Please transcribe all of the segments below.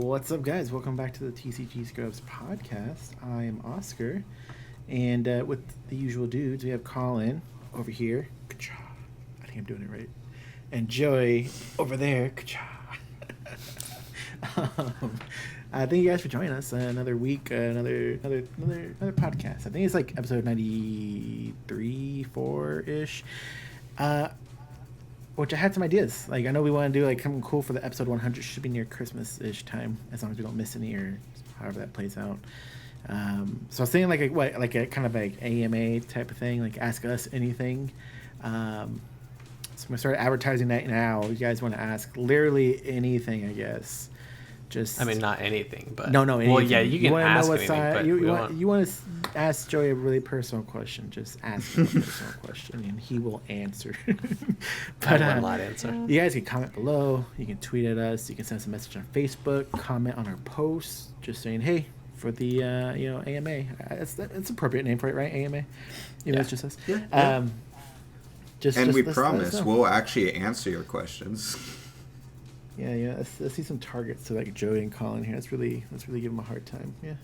What's up, guys? Welcome back to the TCG Scrubs podcast. I am Oscar, and with the usual dudes, we have Colin over here. I think I'm doing it right. And Joey over there. Thank you guys for joining us. Another week, another podcast. I think it's like episode 93, 4-ish. Which I had some ideas. Like, I know we want to do like something cool for the episode 100. Should be near Christmas-ish time, as long as we don't miss any or however that plays out. So I was thinking like a kind of like AMA type of thing, like ask us anything. So I'm gonna start advertising that now. You guys want to ask literally anything, I guess. I mean, not anything, but no, anything. Well, yeah, you can ask anything, but you want to ask Joey a really personal question. Just ask him a personal question, and he will answer. But I will not answer. You guys can comment below. You can tweet at us. You can send us a message on Facebook. Comment on our posts, just saying, "Hey, for the AMA." That's appropriate name for it, right? AMA. It's just us. Yeah. We promise let we'll actually answer your questions. Yeah. Let's see some targets to like Joey and Colin here. Let's really give them a hard time. Yeah.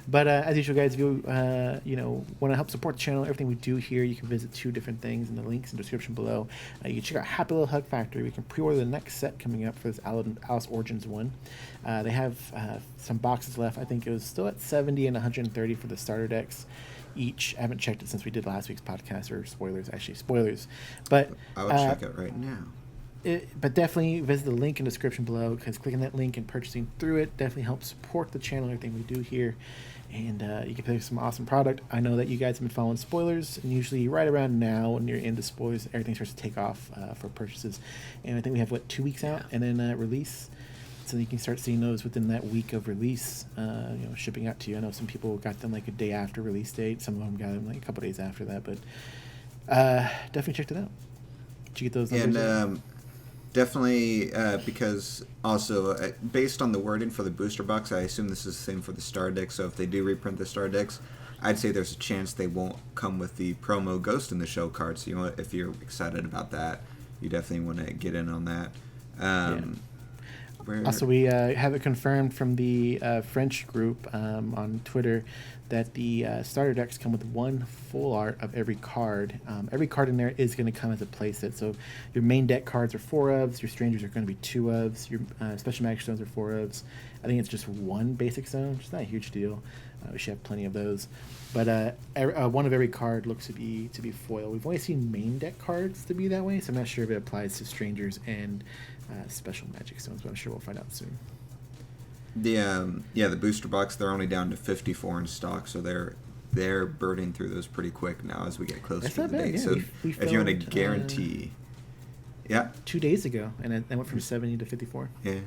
But as usual, guys, if you want to help support the channel, everything we do here, you can visit two different things in the links in the description below. You can check out Happy Little Hug Factory. We can pre-order the next set coming up for this Alice Origins one. They have some boxes left. I think it was still at 70 and 130 for the starter decks each. I haven't checked it since we did last week's podcast, or spoilers. But I would check it right now. But definitely visit the link in the description below, because clicking that link and purchasing through it definitely helps support the channel and everything we do here. And you can pick some awesome product. I know that you guys have been following spoilers, and usually right around now when you're into spoilers, everything starts to take off for purchases. And I think we have 2 weeks out and then release. So you can start seeing those within that week of release, shipping out to you. I know some people got them like a day after release date. Some of them got them like a couple days after that. But definitely check it out. Did you get those numbers? And definitely, because also based on the wording for the booster box, I assume this is the same for the star deck. So if they do reprint the star decks, I'd say there's a chance they won't come with the promo Ghost in the Show card. So if you're excited about that, you definitely want to get in on that. Also, we have it confirmed from the French group on Twitter that the starter decks come with one full art of every card. Every card in there is going to come as a playset. So your main deck cards are 4-ofs, your strangers are going to be 2-ofs, your special magic stones are 4-ofs. I think it's just one basic stone, which is not a huge deal. We should have plenty of those. But one of every card looks to be foil. We've only seen main deck cards to be that way, so I'm not sure if it applies to strangers and special magic stones, but I'm sure we'll find out soon. The booster box, they're only down to 54 in stock, so they're burning through those pretty quick now as we get closer to the date. Yeah, so if you want to guarantee, 2 days ago, and it went from 70 to 54. Yeah.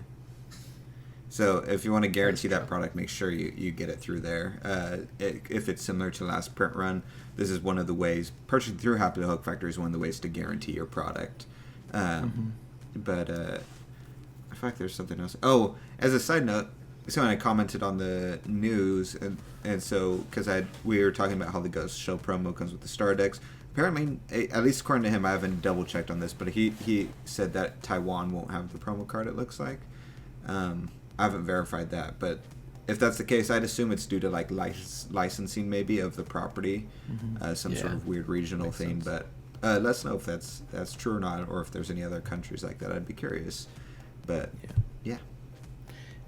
So if you want to guarantee that product, make sure you get it through there. If it's similar to last print run, this is one of the ways. Purchasing through Happy Little Hug Factory is one of the ways to guarantee your product. But I feel like there's something else. Oh, as a side note, someone I commented on the news, and so because we were talking about how the Ghost Show promo comes with the star decks. Apparently, at least according to him, I haven't double checked on this, but he said that Taiwan won't have the promo card. It looks like. I haven't verified that, but if that's the case, I'd assume it's due to like licensing maybe of the property, some sort of weird regional thing. Sense. But let us know if that's true or not, or if there's any other countries like that. I'd be curious. But yeah.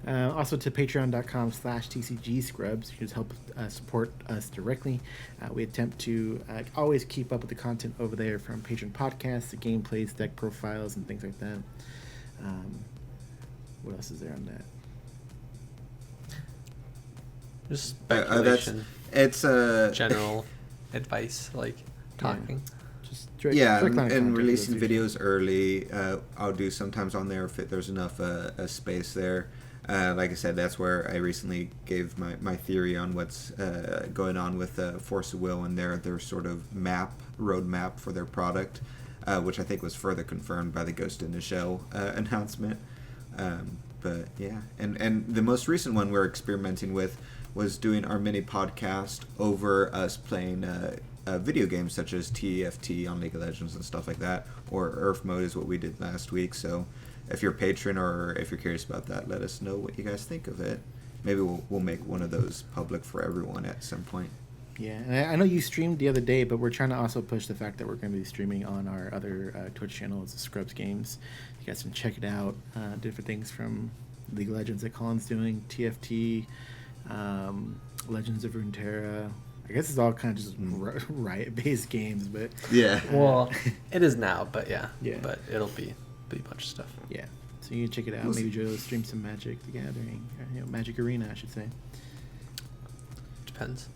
Also to patreon.com/TCG Scrubs. You can just help support us directly. We attempt to always keep up with the content over there, from patron podcasts to gameplays, deck profiles, and things like that. What else is there on that? Just speculation. It's general advice, like talking. Just direct and releasing videos early. I'll do sometimes on there if there's enough a space there. Like I said, that's where I recently gave my theory on what's going on with Force of Will and their sort of roadmap for their product, which I think was further confirmed by the Ghost in the Shell announcement. But yeah, and the most recent one we're experimenting with was doing our mini podcast over us playing video games such as TFT on League of Legends and stuff like that, or Earth Mode is what we did last week. So if you're a patron or if you're curious about that, let us know what you guys think of it. Maybe we'll make one of those public for everyone at some point. Yeah, and I know you streamed the other day, but we're trying to also push the fact that we're going to be streaming on our other Twitch channel, it's Scrubs Games. You guys can check it out. Different things from League of Legends that Colin's doing, TFT, Legends of Runeterra. I guess it's all kind of just Riot-based games, but yeah. Well, it is now, but yeah. Yeah. But it'll be a bunch of stuff. Yeah. So you can check it out. Maybe Joe stream some Magic: The Gathering, or, Magic Arena, I should say. Depends.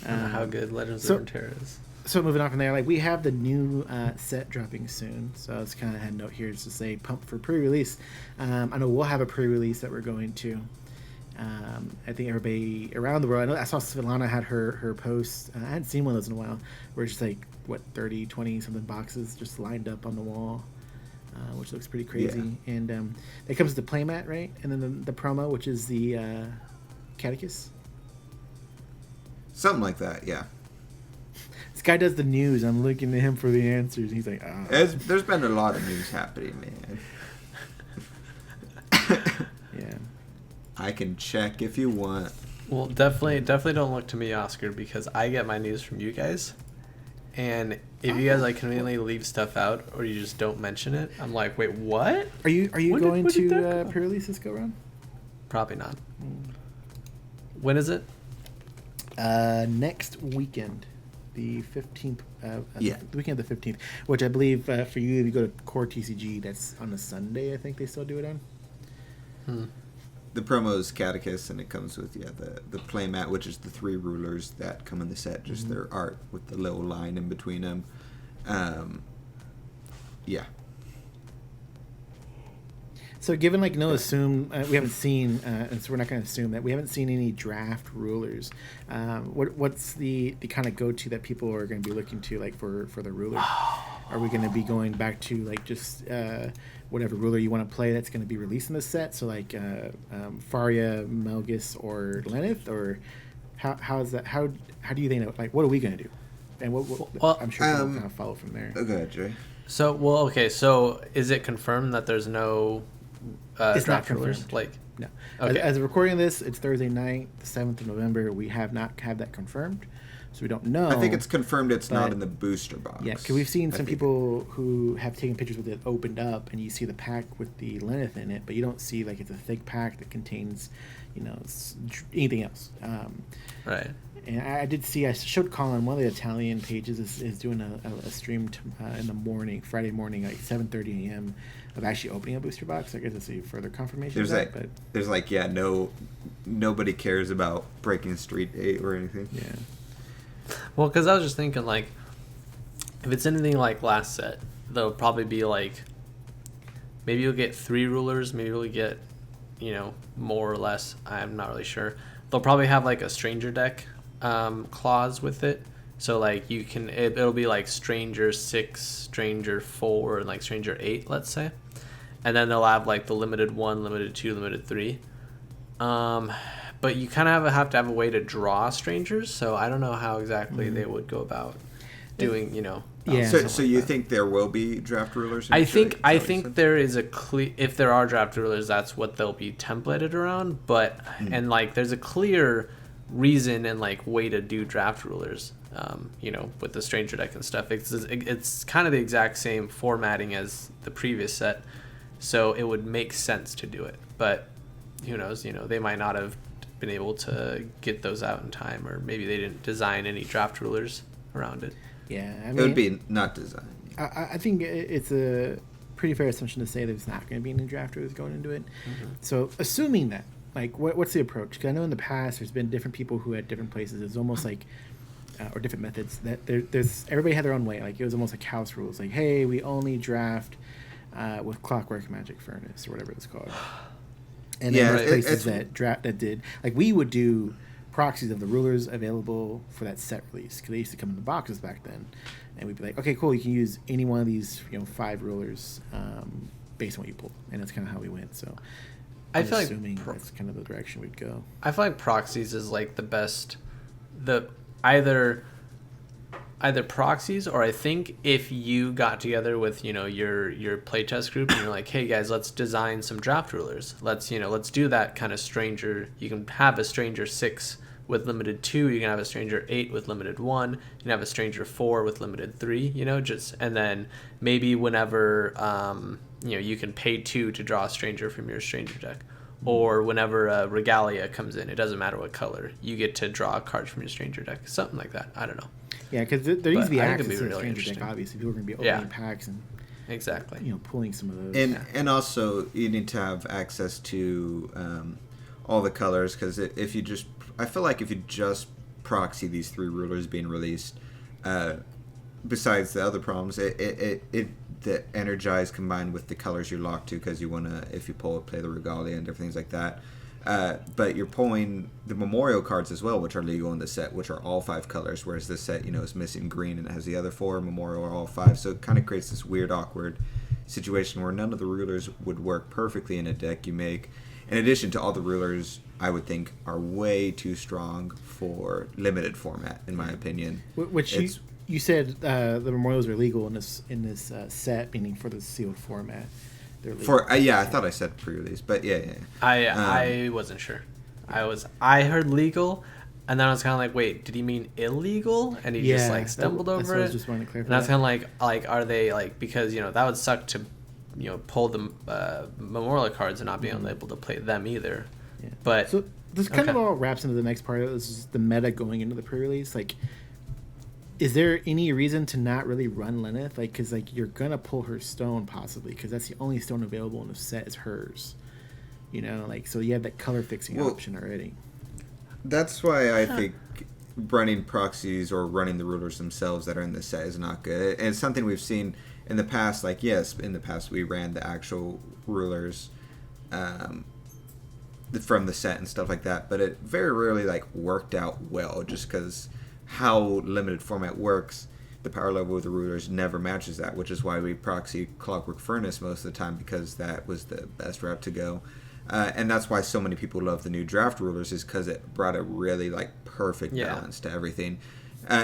How good Legends of Runeterra is. So moving on from there, like we have the new set dropping soon. So it's kind of had a note here to say pump for pre-release. I know we'll have a pre-release that we're going to. I think everybody around the world, I saw Svetlana had her post. I hadn't seen one of those in a while. Where it's just like, 30, 20 something boxes just lined up on the wall, which looks pretty crazy. Yeah. And it comes with the playmat, right? And then the promo, which is the Catechus. Something like that, yeah. This guy does the news. I'm looking to him for the answers. He's like, oh. There's been a lot of news happening, man. Yeah. I can check if you want. Well, definitely don't look to me, Oscar, because I get my news from you guys. And if you guys like conveniently leave stuff out or you just don't mention it, I'm like, wait, what? Are you going to pre-release this go round? Probably not. When is it? Next weekend, the 15th. Yeah. The weekend of the 15th, which I believe for you, if you go to Core TCG, that's on a Sunday. I think they still do it on. The promo is Catechus, and it comes with the playmat, which is the 3 rulers that come in the set, just their art with the little line in between them. Yeah. So given we haven't seen, and so we're not going to assume that we haven't seen any draft rulers. What's the kind of go-to that people are going to be looking to for the ruler? Are we going to be going back to just whatever ruler you want to play that's going to be released in the set? So Faria, Melgus, or Lenneth, or how is that? How do you think that, what are we going to do? And what I'm sure we'll kind of follow from there. Go ahead, Jay. So is it confirmed that there's no it's not rulers? confirmed. No. Okay. As of recording this, it's Thursday night, the 7th of November. We have not had that confirmed, so we don't know. I think it's confirmed it's not in the booster box. Yeah, because we've seen some people who have taken pictures with it opened up, and you see the pack with the Lenneth in it, but you don't see it's a thick pack that contains, anything else. Right. And I did see, I showed Colin, one of the Italian pages is doing a stream in the morning, Friday morning, 7:30 a.m. of actually opening a booster box. I guess it's a further confirmation of that. But there's nobody cares about breaking Street 8 or anything. Yeah. Well, because I was just thinking, if it's anything like last set, there'll probably be, maybe you'll get 3 rulers, maybe you'll get, more or less. I'm not really sure. They'll probably have, a stranger deck clause with it. So, it'll be, Stranger 6, Stranger 4, and, Stranger 8, let's say. And then they'll have, the Limited 1, Limited 2, Limited 3. But you kind of have to have a way to draw strangers, so I don't know how exactly they would go about doing, Yeah. So you think there will be draft rulers? I think there is if there are draft rulers, that's what they'll be templated around. But and there's a clear reason and way to do draft rulers. With the stranger deck and stuff, it's kind of the exact same formatting as the previous set, so it would make sense to do it. But who knows? They might not have been able to get those out in time, or maybe they didn't design any draft rulers around it. Yeah, it would be not designed. I think it's a pretty fair assumption to say there's not going to be any draft rulers going into it. So assuming that, what's the approach? Because I know in the past there's been different people who had different places. It's almost or different methods that there's everybody had their own way. It was almost like house rules. Hey, we only draft with Clockwork Magic Furnace or whatever it's called. And then there's places that did we would do proxies of the rulers available for that set release, because they used to come in the boxes back then, and we'd be like, okay, cool, you can use any one of these 5 rulers based on what you pull, and that's kind of how we went. So I feel assuming that's kind of the direction we'd go. I feel like proxies is the best. either proxies, or I think if you got together with, you know, your playtest group and you're like, hey guys, let's design some draft rulers. Let's do that kind of stranger. You can have a stranger 6 with limited 2. You can have a stranger 8 with limited 1. You can have a stranger 4 with limited 3. You know, and then maybe whenever you can pay 2 to draw a stranger from your stranger deck. Or whenever a Regalia comes in, it doesn't matter what color, you get to draw a card from your stranger deck. Something like that. I don't know. Yeah, because there needs to be I think access it'd be to the really stranger deck. Obviously, people are going to be opening packs and exactly, pulling some of those. And also you need to have access to all the colors, because if you just, I feel like if you just proxy these 3 rulers being released, besides the other problems, the energize combined with the colors you're locked to, because you want to, if you pull it, play the Regalia and different things like that. But you're pulling the memorial cards as well, which are legal in the set, which are all 5 colors, whereas this set, is missing green and it has the other 4. Memorial are all 5, so it kind of creates this weird, awkward situation where none of the rulers would work perfectly in a deck you make. In addition to all the rulers, I would think are way too strong for limited format, in my opinion. Which you said the memorials are legal in this set, meaning for the sealed format. I thought I said pre-release, but yeah. I wasn't sure. I heard legal, and then I was kind of like, wait, did he mean illegal? And he just like stumbled over it. I was just wanting to clarify. And I was kind of like, are they like, because that would suck to pull the memorial cards and not be able to play them either. Yeah. But so this kind of all wraps into the next part of this, is the meta going into the pre-release. Like, is there any reason to not really run Lenneth? Like, because you're gonna pull her stone possibly, because that's the only stone available in the set is hers. So you have that color fixing option already. That's why I think running proxies or running the rulers themselves that are in the set is not good. And it's something we've seen in the past. Like, yes, in the past we ran the actual rulers from the set and stuff like that, but it very rarely worked out well, just because how limited format works. The power level of the rulers never matches that, which is why we proxy Clockwork Furnace most of the time, because that was the best route to go. And that's why so many people love the new draft rulers, is because it brought a really perfect balance to everything.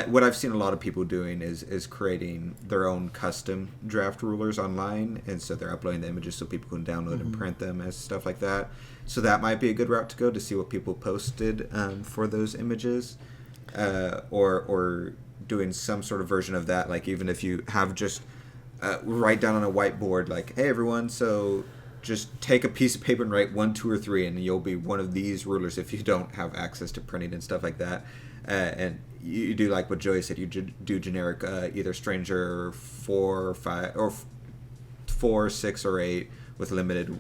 What I've seen a lot of people doing is creating their own custom draft rulers online, and so they're uploading the images so people can download and print them and stuff like that. So that might be a good route to go, to see what people posted for those images, or doing some sort of version of that. Like, even if you have just write down on a whiteboard, like, hey everyone, so just take a piece of paper and write 1, 2, or 3, and you'll be one of these rulers if you don't have access to printing and stuff like that. And you do like what Joey said, you do generic either stranger 4 or 5 or 4, 6, or 8 with limited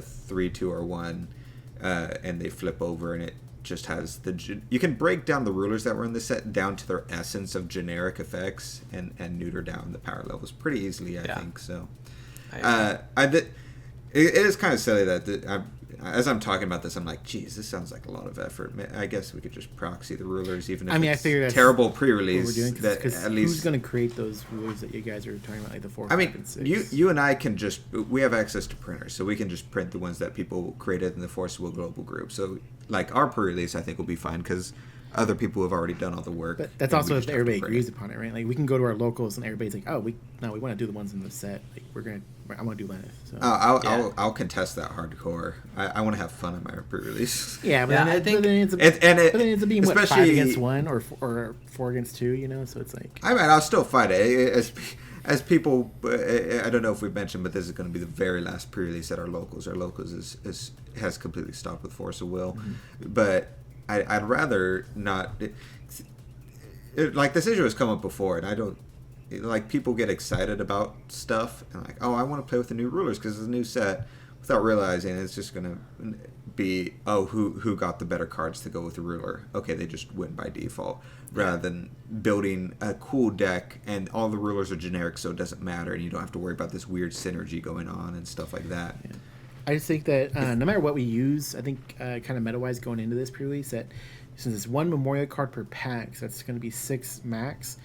3, 2, or 1, and they flip over, and it just has you can break down the rulers that were in the set down to their essence of generic effects and neuter down the power levels pretty easily, I think. So it is kind of silly that as I'm talking about this, I'm like, geez, this sounds like a lot of effort. I guess we could just proxy the rulers, even if I figure that's terrible pre-release. What we're doing, because at least who's going to create those rulers that you guys are talking about, like the 4, 5, and 6? You and I can we have access to printers, so we can just print the ones that people created in the Force Will Global group. So, our pre-release, I think, will be fine, because other people have already done all the work. But that's also if everybody agrees upon it, right? Like, we can go to our locals and everybody's like, oh, we want to do the ones in the set. Like, I'm going to do Lenneth. So. I'll contest that hardcore. I want to have fun in my pre-release. Yeah, but I think it ends up being 5 against 1 or 4 against 2, so it's like... I'll still fight it. As people, I don't know if we mentioned, but this is going to be the very last pre-release at our locals. Our locals has completely stopped with Force of Will. Mm-hmm. But I'd rather not... this issue has come up before, and I don't... people get excited about stuff, and I want to play with the new rulers because it's a new set, without realizing it's just going to be, who got the better cards to go with the ruler. Okay, they just win by default, rather than building a cool deck and all the rulers are generic, so it doesn't matter, and you don't have to worry about this weird synergy going on and stuff like that. Yeah. I just think that no matter what we use, I think kind of meta-wise going into this pre-release, that since it's 1 memorial card per pack, so that's going to be 6 max,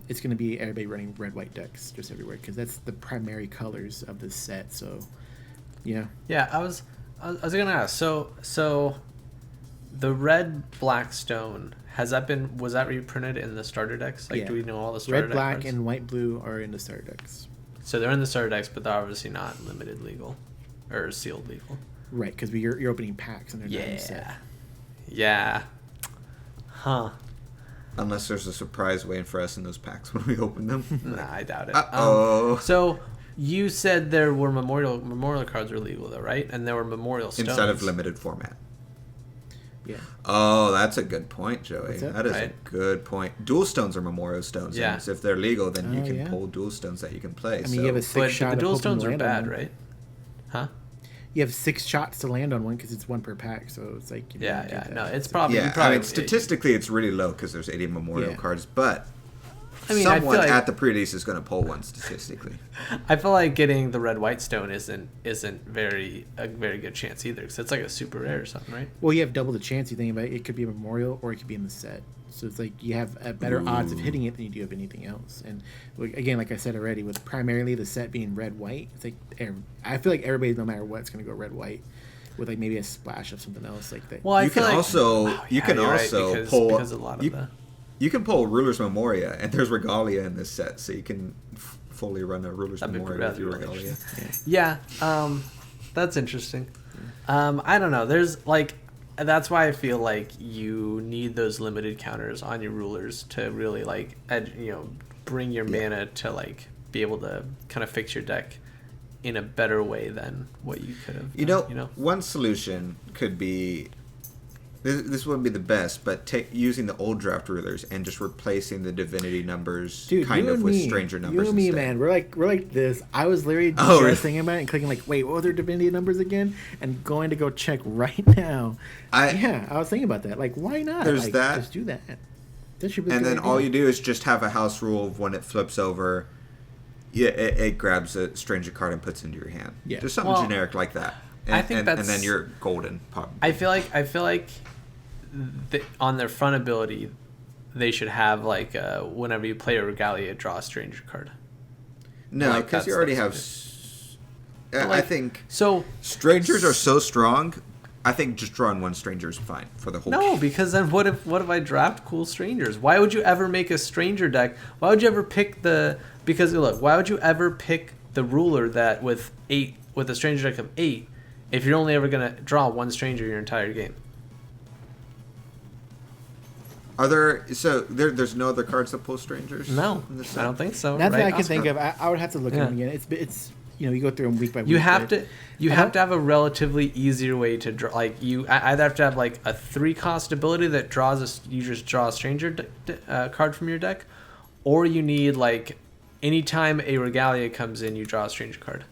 it's going to be everybody running red-white decks just everywhere, because that's the primary colors of this set. So, yeah. Yeah, I was going to ask. So the red black stone was that reprinted in the starter decks? Like, Yeah. do we know all the starter Red, deck black, cards? and white, blue are in the starter decks. So they're in the starter decks, but they're obviously not limited legal or sealed legal. Right, because you're opening packs and they're not in the set. Yeah. Huh. Unless there's a surprise waiting for us in those packs when we open them. Nah, I doubt it. Uh-oh. So you said there were memorial cards were legal though, right? And there were memorial stones Instead of limited format. Yeah. Oh, that's a good point, Joey. What's that? That is Right. a good point. Dual stones are memorial stones. Yeah. And if they're legal, then you Oh, can yeah. pull dual stones that you can play. I mean, you have a so- But 6 shot the dual of hoping stones to are land on bad, one. right? Huh? You have 6 shots to land on one because it's 1 per pack, so it's like you Yeah, don't yeah. get No, that. it's probably. yeah, you probably I mean, statistically, it's really low because there's 80 memorial Yeah. cards, but I mean, I feel someone like- at the pre-release is going to pull one statistically. I feel like getting the red white stone isn't a very good chance either because it's like a super rare or something, right? Well, you have double the chance. You think about it. It could be a memorial or it could be in the set. So it's like you have a better odds of hitting it than you do of anything else. And again, like I said already, with primarily the set being red white, it's like I feel like everybody, no matter what, is going to go red white with like maybe a splash of something else like that. Well, I You feel can like, also- you can you're right, also because, pull- because a lot of you- the. You can pull Ruler's Memoria, and there's Regalia in this set, so you can fully run a Ruler's That'd be Memoria with your rather Regalia. Yeah, that's interesting. I don't know. There's like, that's why I feel like you need those limited counters on your rulers to really like, bring your mana to like be able to kind of fix your deck in a better way than what you could have. You know, one solution could be this wouldn't be the best, but using the old draft rulers and just replacing the divinity numbers Dude, kind you of and with me, stranger numbers. You and me, instead. man, we're like this. I was literally just Oh, really? thinking about it and clicking like, wait, what were their divinity numbers again? And going to go check right now. I was thinking about that. Like, why not? There's like, that. Just do that. That should be. And a good then all idea. you do is just have a house rule of when it flips over, it grabs a stranger card and puts it into your hand. Yeah. Just something Well, generic like that. And, I think and that's- then you're golden. Pop. I feel like on their front ability, they should have like whenever you play a Regalia, draw a stranger card. No, like because that you already stuff. have. I Like, think So strangers are so strong. I think just drawing one stranger is fine for the whole no, game. because then what if I draft cool strangers? Why would you ever make a stranger deck? Why would you ever pick because look, why would you ever pick the ruler that with a stranger deck of 8 if you're only ever gonna draw one stranger your entire game? Are there's no other cards that pull strangers? No, in this I set? don't think so. That's right? what I can think of. I would have to look Yeah. at them again. It's you go through them week by week. You have but- to have a relatively easier way to draw. Like you either have to have like a 3-cost ability that you just draw a stranger card from your deck, or you need like anytime a Regalia comes in, you draw a stranger card.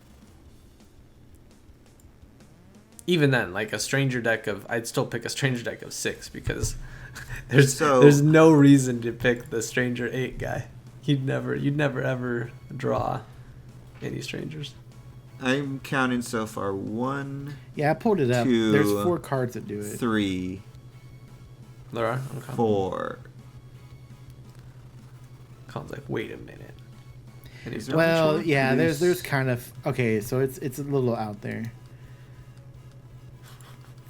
Even then, like a stranger deck I'd still pick a stranger deck of 6 because there's no reason to pick the stranger 8 guy. You'd never ever draw any strangers. I'm counting so far 1, Yeah, I pulled it up. 2, There's 4 cards that do it. 3, There are? Okay. 4. Colin's like, wait a minute. And he's Well, Which one? yeah, Release. there's kind of okay. So it's a little out there.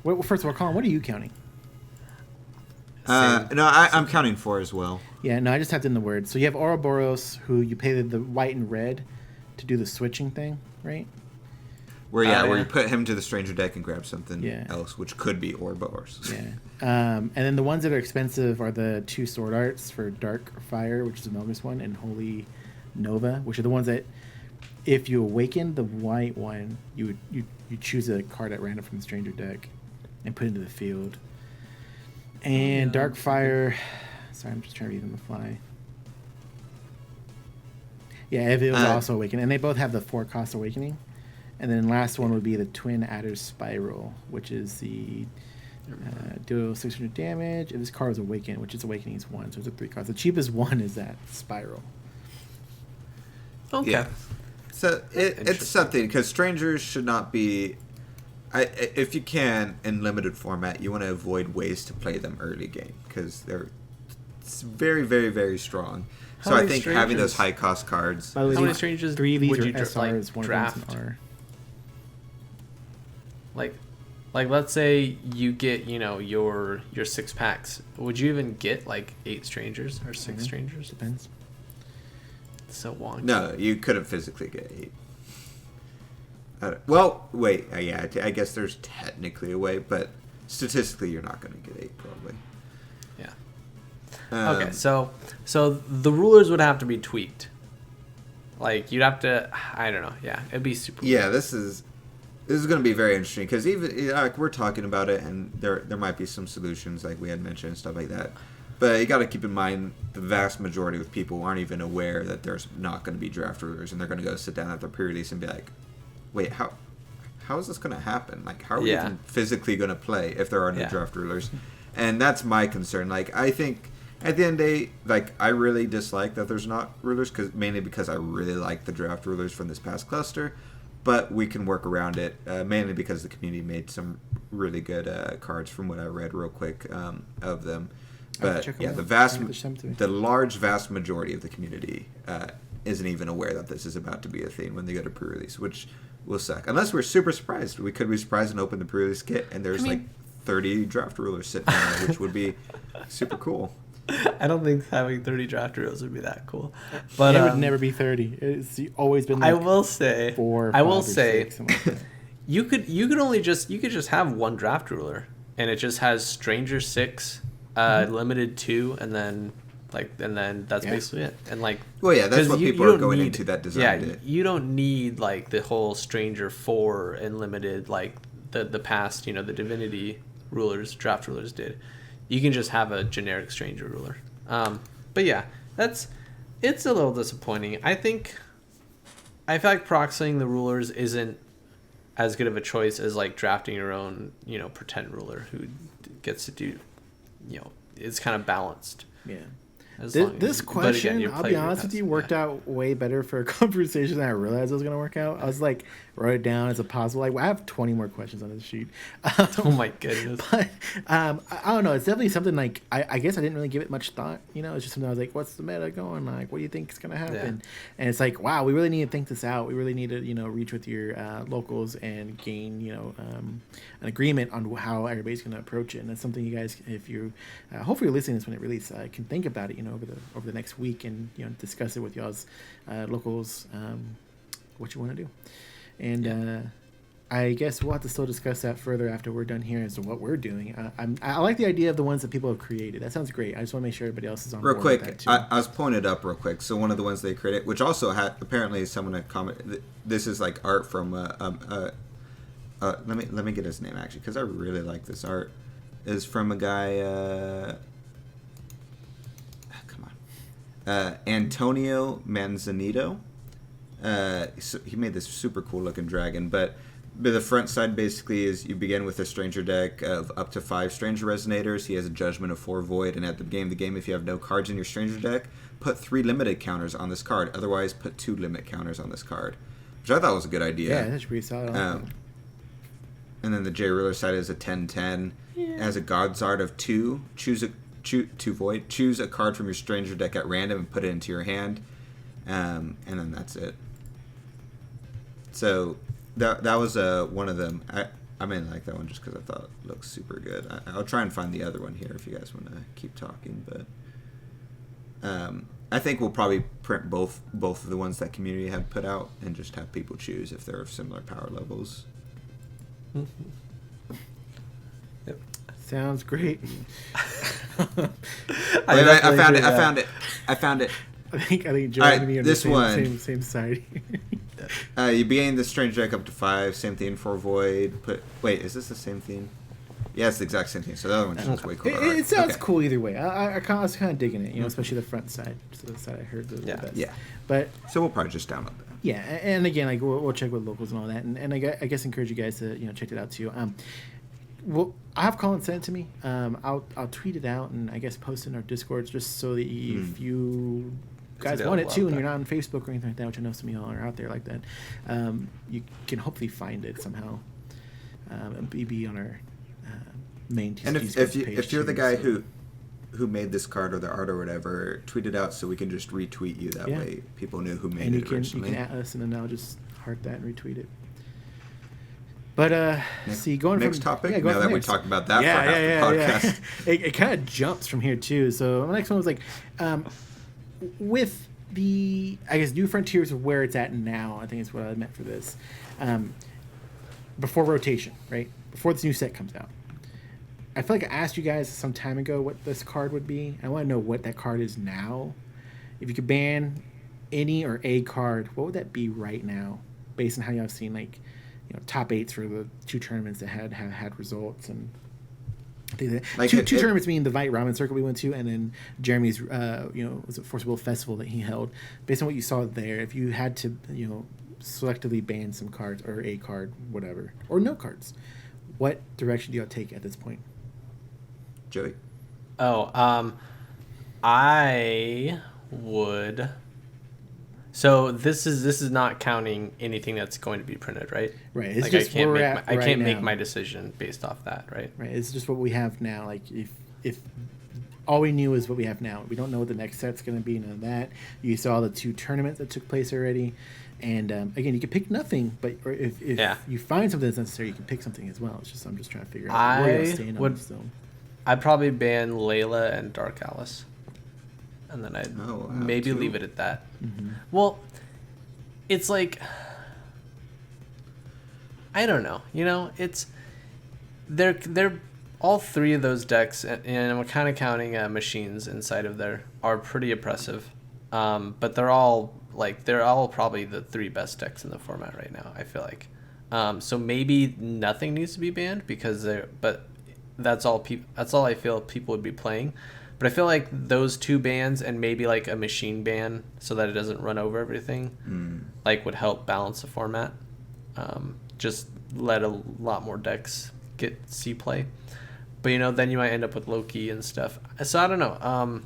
Well, first of all, Colin, what are you counting? Same. No, I'm counting 4 as well. Yeah, no, I just typed in the word. So you have Ouroboros, who you pay the white and red to do the switching thing, right? Where yeah. you put him to the stranger deck and grab something Yeah. else, which could be Ouroboros. Yeah. And then the ones that are expensive are the 2 sword arts for Dark Fire, which is the Melgus one, and Holy Nova, which are the ones that, if you awaken the white one, you choose a card at random from the stranger deck and put it into the field. And Dark Fire, sorry, I'm just trying to read on the fly. Yeah, if it was also awaken, and they both have the 4-cost awakening. And then last one would be the Twin Adder's Spiral, which is the deal 600 damage. If this card is awakened, which its awakening is 1, so it's a 3-cost. The cheapest one is that Spiral. Okay. Yeah. So it's Interesting. something because strangers should not be. If you can in limited format, you want to avoid ways to play them early game because they're very, very, very strong. How So I many think having those strangers- high cost cards. By the way, How many these- strangers 3 of these would are you SRs, one draft? of them's an R. Like, let's say you get, your 6 packs. Would you even get like 8 strangers or 6 strangers? Depends. It's so wonky. No, you couldn't physically get 8. Well, wait. Yeah, I guess there's technically a way, but statistically, you're not going to get 8 probably. Yeah. Okay, so the rulers would have to be tweaked. Like, you'd have to, I don't know. Yeah, it'd be super. Yeah, this is going to be very interesting because even like we're talking about it, and there might be some solutions like we had mentioned and stuff like that. But you got to keep in mind the vast majority of people aren't even aware that there's not going to be draft rulers, and they're going to go sit down at the pre-release and be like, "Wait, how is this going to happen? Like, how are we even physically going to play if there are no draft rulers?" And that's my concern. Like, I think at the end of the day, like, I really dislike that there's not rulers, mainly because I really like the draft rulers from this past cluster. But we can work around it, mainly because the community made some really good cards from what I read real quick of them. But yeah, the large vast majority of the community isn't even aware that this is about to be a thing when they go to pre-release, which will suck. Unless we're super surprised. We could be surprised and open the pre-release kit, and there's like 30 draft rulers sitting there, which would be super cool. I don't think having 30 draft rulers would be that cool. But it would never be 30. It's always been like I will say 4, 5, or 6, something like that. you could just have one draft ruler, and it just has Stranger 6, Limited 2, and then that's basically it. And like, well, yeah, that's what people are going into that design. Yeah, you don't need like the whole Stranger 4 and Limited like the past, the Divinity rulers, draft rulers did. You can just have a generic Stranger ruler. But yeah, it's a little disappointing. I feel like proxying the rulers isn't as good of a choice as like drafting your own, pretend ruler who gets to do, it's kind of balanced. Yeah. This question, again, I'll be honest with you, worked out way better for a conversation than I realized it was going to work out. I was like, wrote it down as a possible. Like, I have 20 more questions on this sheet. Oh my goodness. But I don't know. It's definitely something like, I guess I didn't really give it much thought. It's just something I was like, what's the meta going? Like, what do you think is going to happen? Yeah. And it's like, wow, we really need to think this out. We really need to, reach with your locals and gain, an agreement on how everybody's going to approach it. And that's something you guys, if you, hopefully you're listening to this when it releases, can think about it, over the next week and discuss it with y'all's locals, what you want to do. And I guess we'll have to still discuss that further after we're done here as to what we're doing. I like the idea of the ones that people have created. That sounds great. I just want to make sure everybody else is on board with that too. I was pulling it up real quick. So one of the ones they created, which also had apparently someone had commented, this is like art from let me get his name actually because I really like this art. Is from a guy. Antonio Manzanito. So he made this super cool looking dragon, but the front side basically is you begin with a stranger deck of up to 5 stranger resonators. He has a judgment of 4 void, and at the beginning of the game, if you have no cards in your stranger deck, put 3 limited counters on this card. Otherwise, put 2 limit counters on this card, which I thought was a good idea. Yeah, that's pretty solid. And then the J Ruler side is a 10/10. Yeah. It has a God's Art of 2. Choose a card from your stranger deck at random and put it into your hand, and then that's it. So that was one of them. I mean, like that one just because I thought it looked super good. I'll try and find the other one here if you guys want to keep talking. But I think we'll probably print both of the ones that community had put out and just have people choose if they're of similar power levels. Yep. Sounds great. I found it. I think Joe and me are this the same side. You began the strange deck up to 5, same theme for void. Wait, is this the same theme? Yeah, it's the exact same theme. So the other one's just way cooler. It sounds cool either way. I was kind of digging it, especially the front side. So the side I heard the best. Yeah. But so we'll probably just download that. Yeah, and again, like we'll check with locals and all that, and I guess encourage you guys to check it out too. Well, I have Colin send it to me. I'll tweet it out and I guess post it in our Discord just so that if you guys want it too and you're not on Facebook or anything like that, which I know some of y'all are out there like that, you can hopefully find it somehow and be on our main TCG. And if you're the guy who made this card or the art or whatever, tweet it out so we can just retweet you. That way people knew who made it originally. And you can at us and then I'll just heart that and retweet it. But see, going next from topic. yeah, going Now from that we next. talked about that for half the podcast. It kind of jumps from here too. So the next one was like, with the I guess New Frontiers of where it's at now. I think is what I meant for this. Before rotation, right? Before this new set comes out. I feel like I asked you guys some time ago what this card would be. I want to know what that card is now. If you could ban any or a card, what would that be right now? Based on how y'all seen like, top 8s for the 2 tournaments that have had results, and I think that Like two it- tournaments, meaning the Vite Ramen Circle we went to, and then Jeremy's was it Forcible Festival that he held. Based on what you saw there, if you had to selectively ban some cards or a card, whatever, or no cards, what direction do y'all take at this point? Joey. Oh, I would. So this is not counting anything that's going to be printed, right? Right. It's Like just I can't where make we're at I can't right make now. my decision based off that, right? Right. It's just what we have now. Like if all we knew is what we have now. We don't know what the next set's going to be. None of that. You saw the 2 tournaments that took place already, and again, you can pick nothing. But or if you find something that's necessary, you can pick something as well. It's just I'm just trying to figure out where you're staying on this. So I'd probably ban Layla and Dark Alice, and then I'd maybe 2. leave it at that. Mm-hmm. Well, it's like I don't know. It's they're all 3 of those decks, and I'm kind of counting machines inside of there, are pretty oppressive. But they're all probably the 3 best decks in the format right now, I feel like. So maybe nothing needs to be banned but that's all I feel people would be playing. But I feel like those 2 bans and maybe like a machine ban so that it doesn't run over everything would help balance the format. Just let a lot more decks get C play. But then you might end up with Loki and stuff. So I don't know.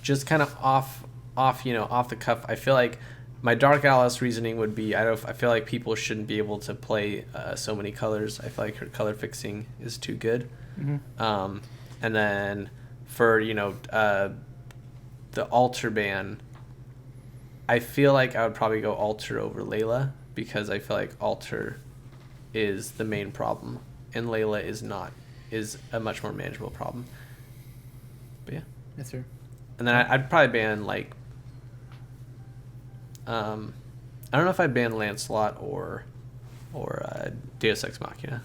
Just kind of off the cuff. I feel like my Dark Alice reasoning would be I feel like people shouldn't be able to play so many colors. I feel like her color fixing is too good. Mm-hmm. And then for the altar ban, I feel like I would probably go altar over Layla because I feel like altar is the main problem and Layla is a much more manageable problem. But yeah. Yes, sir. And then I'd probably ban I don't know if I'd ban Lancelot or Deus Ex Machina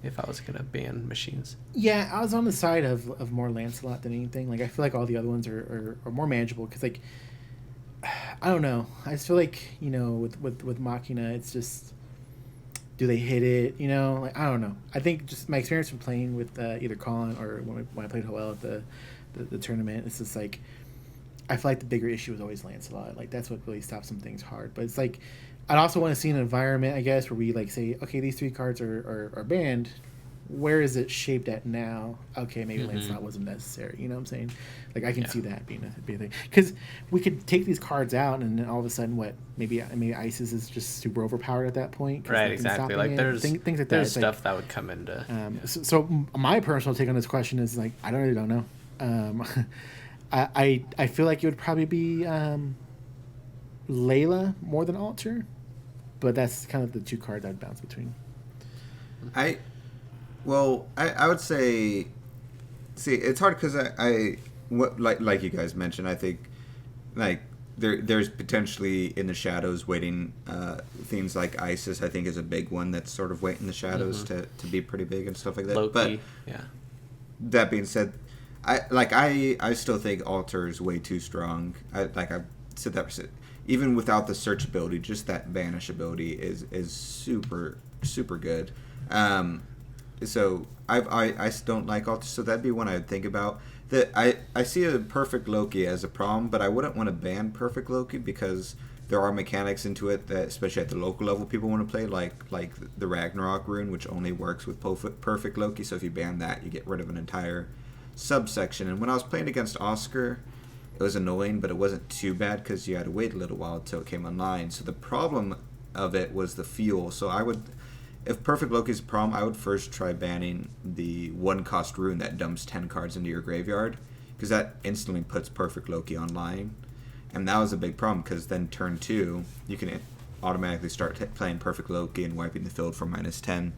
if I was gonna ban machines. Yeah, I was on the side of more Lancelot than anything. Like I feel like all the other ones are more manageable because like I don't know. I just feel like with Machina, it's just do they hit it? Like I don't know. I think just my experience from playing with either Colin or when I played Hoel at the tournament, it's just like I feel like the bigger issue was always Lancelot. Like that's what really stops some things hard. But it's like I'd also want to see an environment, I guess, where we like say, okay, these 3 cards are banned. Where is it shaped at now? Okay, maybe Lancelot wasn't necessary. You know what I'm saying? Like I can see that being a thing because we could take these cards out and then all of a sudden, maybe Isis is just super overpowered at that point. 'Cause Right, nothing's exactly. stopping Like it. there's things like that. there's It's stuff like, that would come into. so my personal take on this question is like I really don't know. I feel like it would probably be Layla more than Altar, but that's kind of the 2 cards I'd bounce between. I would say, see, it's hard because like you guys mentioned, I think like there's potentially in the shadows waiting things like Isis. I think is a big one that's sort of waiting in the shadows to be pretty big and stuff like that. Loki, but yeah. That being said, I still think Altar is way too strong. I said that even without the search ability, just that banish ability is super super good. So I still don't like Altar, so that'd be one I'd think about. That I see a perfect Loki as a problem, but I wouldn't want to ban perfect Loki because there are mechanics into it that, especially at the local level, people want to play, like the Ragnarok rune, which only works with perfect Loki. So if you ban that, you get rid of an entire subsection. And when I was playing against Oscar, it was annoying, but it wasn't too bad because you had to wait a little while until it came online. So the problem of it was the fuel. So if perfect Loki is a problem, I would first try banning the 1-cost rune that dumps 10 cards into your graveyard, because that instantly puts perfect Loki online. And that was a big problem because then turn 2, you can automatically start playing Perfect Loki and wiping the field for -10.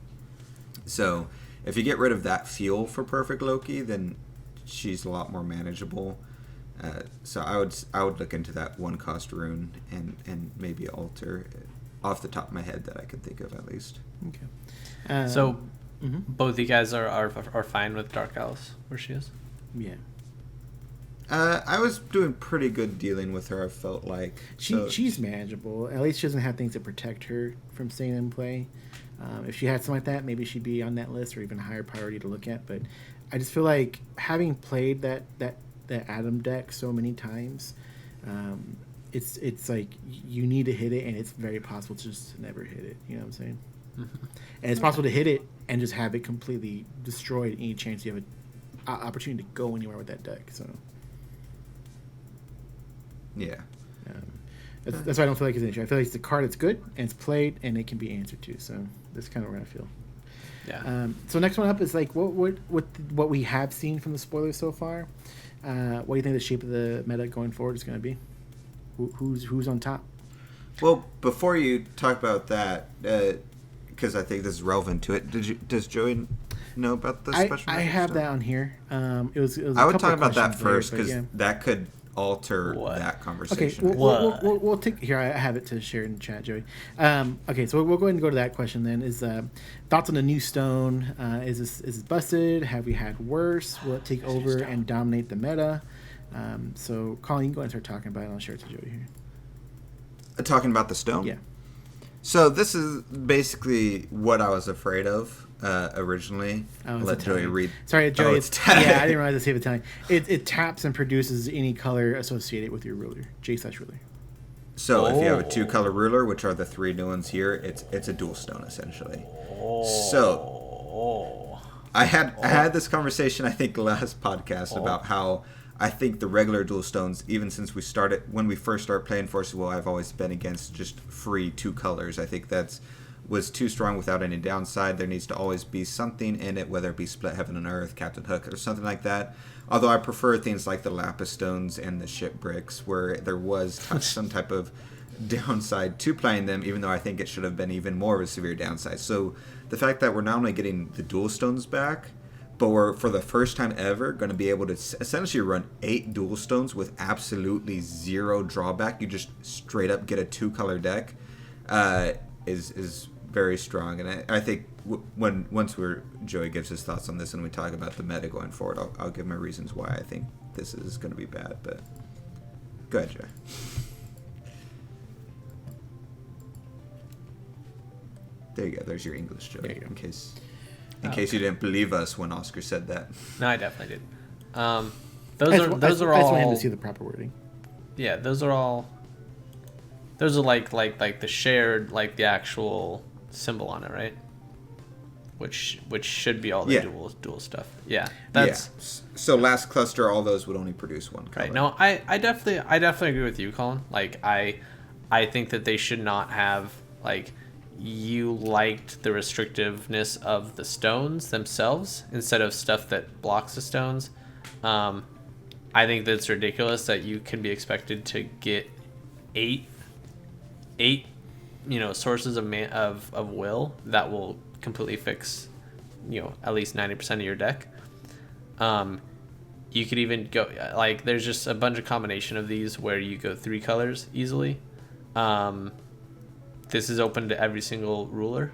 So if you get rid of that feel for Perfect Loki, then she's a lot more manageable. So I would look into that 1-cost rune and maybe alter off the top of my head that I could think of at least. Okay. So both you guys are fine with Dark Alice where she is? Yeah. I was doing pretty good dealing with her, I felt like. She's manageable. At least she doesn't have things that protect her from staying in play. If she had something like that, maybe she'd be on that list or even a higher priority to look at. But I just feel like having played that Adam deck so many times, it's like you need to hit it, and it's very possible to just never hit it. You know what I'm saying? Mm-hmm. And it's possible to hit it and just have it completely destroyed any chance you have an opportunity to go anywhere with that deck. So yeah. That's why I don't feel like it's an issue. I feel like it's a card that's good and it's played and it can be answered to. So that's kind of where I feel. Yeah. So next one up is like what we have seen from the spoilers so far. What do you think the shape of the meta going forward is going to be? Who's on top? Well, before you talk about that, because I think this is relevant to it, does Joey know about the special? I have that on here. It was I would talk about that questions first later, because that could alter that conversation. Okay, we'll take here. I have it to share in the chat, Joey. Okay, so we'll go ahead and go to that question then. Is thoughts on the new stone? Is this busted? Have we had worse? Will it take over and dominate the meta? So Colin, you can go and start talking about it, and I'll share it to Joey here. Talking about the stone? Yeah. So this is basically what I was afraid of originally. I'll let Joey read. Sorry, Joey. It's yeah, I didn't realize it's Italian. It taps and produces any color associated with your ruler, J/ruler. So if you have a 2-color ruler, which are the 3 new ones here, it's a dual stone essentially. So I had this conversation I think last podcast about how I think the regular dual stones, even since when we first started playing Forces of Will, I've always been against just free 2 colors. I think was too strong without any downside. There needs to always be something in it, whether it be Split Heaven and Earth, Captain Hook, or something like that. Although I prefer things like the Lapis Stones and the Ship Bricks, where there was some type of downside to playing them, even though I think it should have been even more of a severe downside. So the fact that we're not only getting the dual stones back, but we're, for the first time ever, going to be able to essentially run 8 dual stones with absolutely 0 drawback. You just straight up get a 2-color deck, is very strong. And I think once Joey gives his thoughts on this and we talk about the meta going forward, I'll give my reasons why I think this is going to be bad. But go ahead, Joey. There you go. There's your English, Joey. In case you didn't believe us when Oscar said that. No, I definitely did. Those are all. I just wanted to see the proper wording. Yeah, those are like the shared, like the actual symbol on it, right? Which should be all the dual stuff. Yeah, that's. So last cluster, all those would only produce 1 color. Right. No, I definitely agree with you, Colin. Like I think that they should not have like. You liked the restrictiveness of the stones themselves instead of stuff that blocks the stones. I think that's ridiculous that you can be expected to get eight sources of will that will completely fix at least 90% of your deck. You could even go like there's just a bunch of combination of these where you go 3 colors easily. This is open to every single ruler,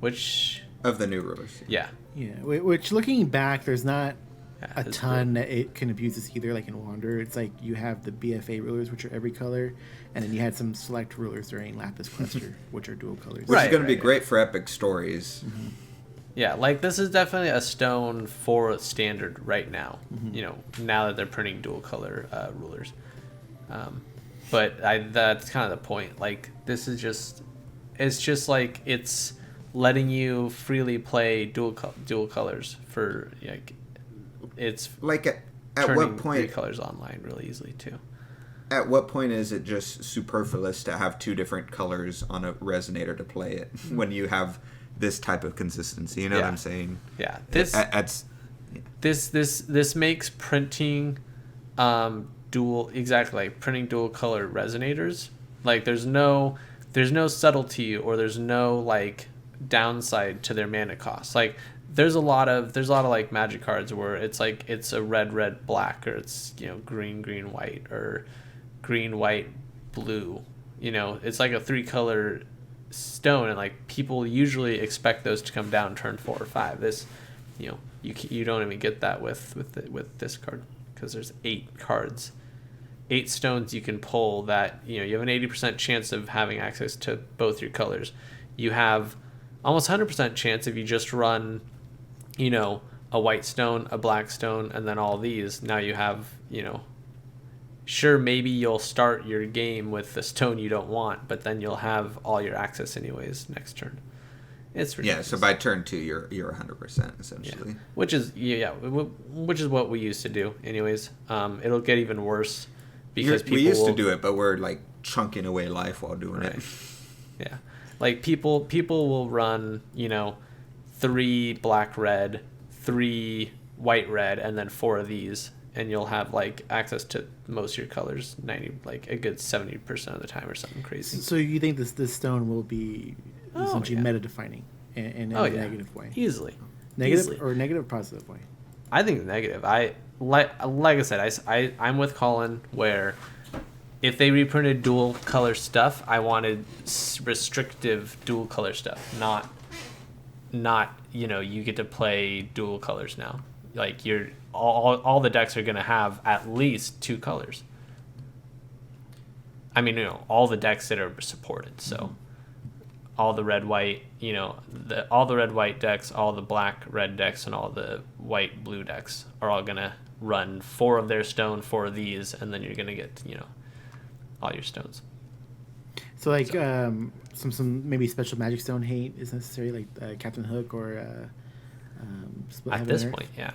which of the new rulers. Yeah. Yeah. Which looking back, there's not a ton that it can abuse this either. Like in Wander, it's like you have the BFA rulers, which are every color, and then you had some select rulers during Lapis Cluster, which are dual colors. Which is going to be great for epic stories. Mm-hmm. Yeah, like this is definitely a stone for standard right now. Mm-hmm. Now that they're printing dual color rulers. But that's kind of the point. Like this is it's just like it's letting you freely play dual colors for like it's like at what point 3 colors online really easily too. At what point is it just superfluous to have 2 different colors on a resonator to play it when you have this type of consistency? You know what I'm saying? Yeah. This makes printing printing dual color resonators. Like there's no there's no subtlety or there's no like downside to their mana cost. Like there's a lot of like Magic cards where it's like it's a red black, or it's, you know, green white, or green white blue. You know, it's like a 3-color stone, and like people usually expect those to come down turn 4 or 5. This, you know, you don't even get that with this card, because there's 8 cards, 8 stones you can pull that, you know, you have an 80% chance of having access to both your colors. You have almost 100% chance if you just run, you know, a white stone, a black stone, and then all these. Now you have, you know, sure, maybe you'll start your game with the stone you don't want, but then you'll have all your access anyways next turn. It's ridiculous. Yeah, so by turn 2, you're 100% essentially. Yeah. Which is what we used to do anyways. It'll get even worse because we used to do it, but we're like chunking away life while doing it. Yeah, like people will run, you know, 3 black red, 3 white red, and then 4 of these, and you'll have like access to most of your colors 90, like a good 70% of the time or something crazy. So you think this stone will be essentially meta defining in a negative way? Easily. Negative or negative or positive way? I think negative. Like I said, I'm with Colin, where if they reprinted dual color stuff, I wanted restrictive dual color stuff, not you know, you get to play dual colors now. Like you're all the decks are going to have at least 2 colors. I mean, you know, all the decks that are supported. So all the red white, you know, all the red white decks, all the black red decks, and all the white blue decks are all going to run 4 of their stone, 4 of these, and then you're going to get, you know, all your stones. So like some maybe special Magic Stone hate is necessary, like Captain Hook or Split At Heaven this and Earth? point, yeah.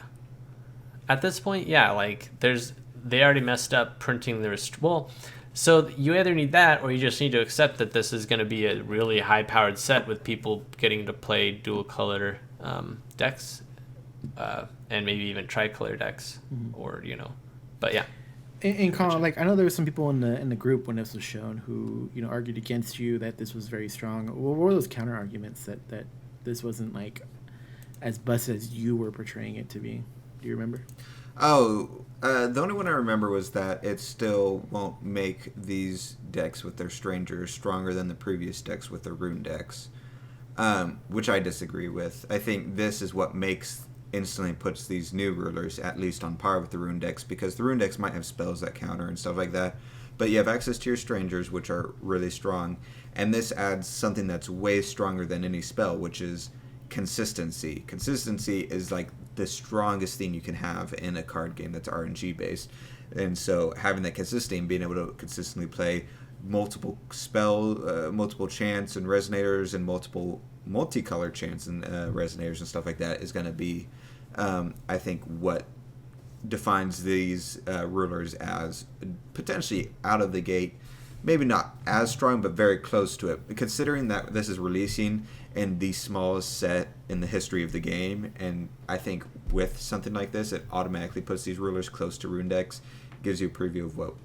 At this point, yeah. Like they already messed up printing the well. So you either need that, or you just need to accept that this is going to be a really high-powered set with people getting to play dual-color decks, and maybe even tricolor decks, or, you know. But yeah. And Colin, like I know there were some people in the group when this was shown who, you know, argued against you that this was very strong. What were those counter arguments that this wasn't like as busted as you were portraying it to be? Do you remember? Oh, the only one I remember was that it still won't make these decks with their strangers stronger than the previous decks with their rune decks, which I disagree with. I think this is what instantly puts these new rulers at least on par with the rune decks, because the rune decks might have spells that counter and stuff like that, but you have access to your strangers, which are really strong, and this adds something that's way stronger than any spell, which is consistency. Consistency is like the strongest thing you can have in a card game that's RNG based, and so having that consistency and being able to consistently play multiple multiple chants and resonators and multiple multicolor chants and resonators and stuff like that is going to be I think what defines these rulers as potentially out of the gate, maybe not as strong, but very close to it. Considering that this is releasing in the smallest set in the history of the game, and I think with something like this, it automatically puts these rulers close to rune decks, gives you a preview of what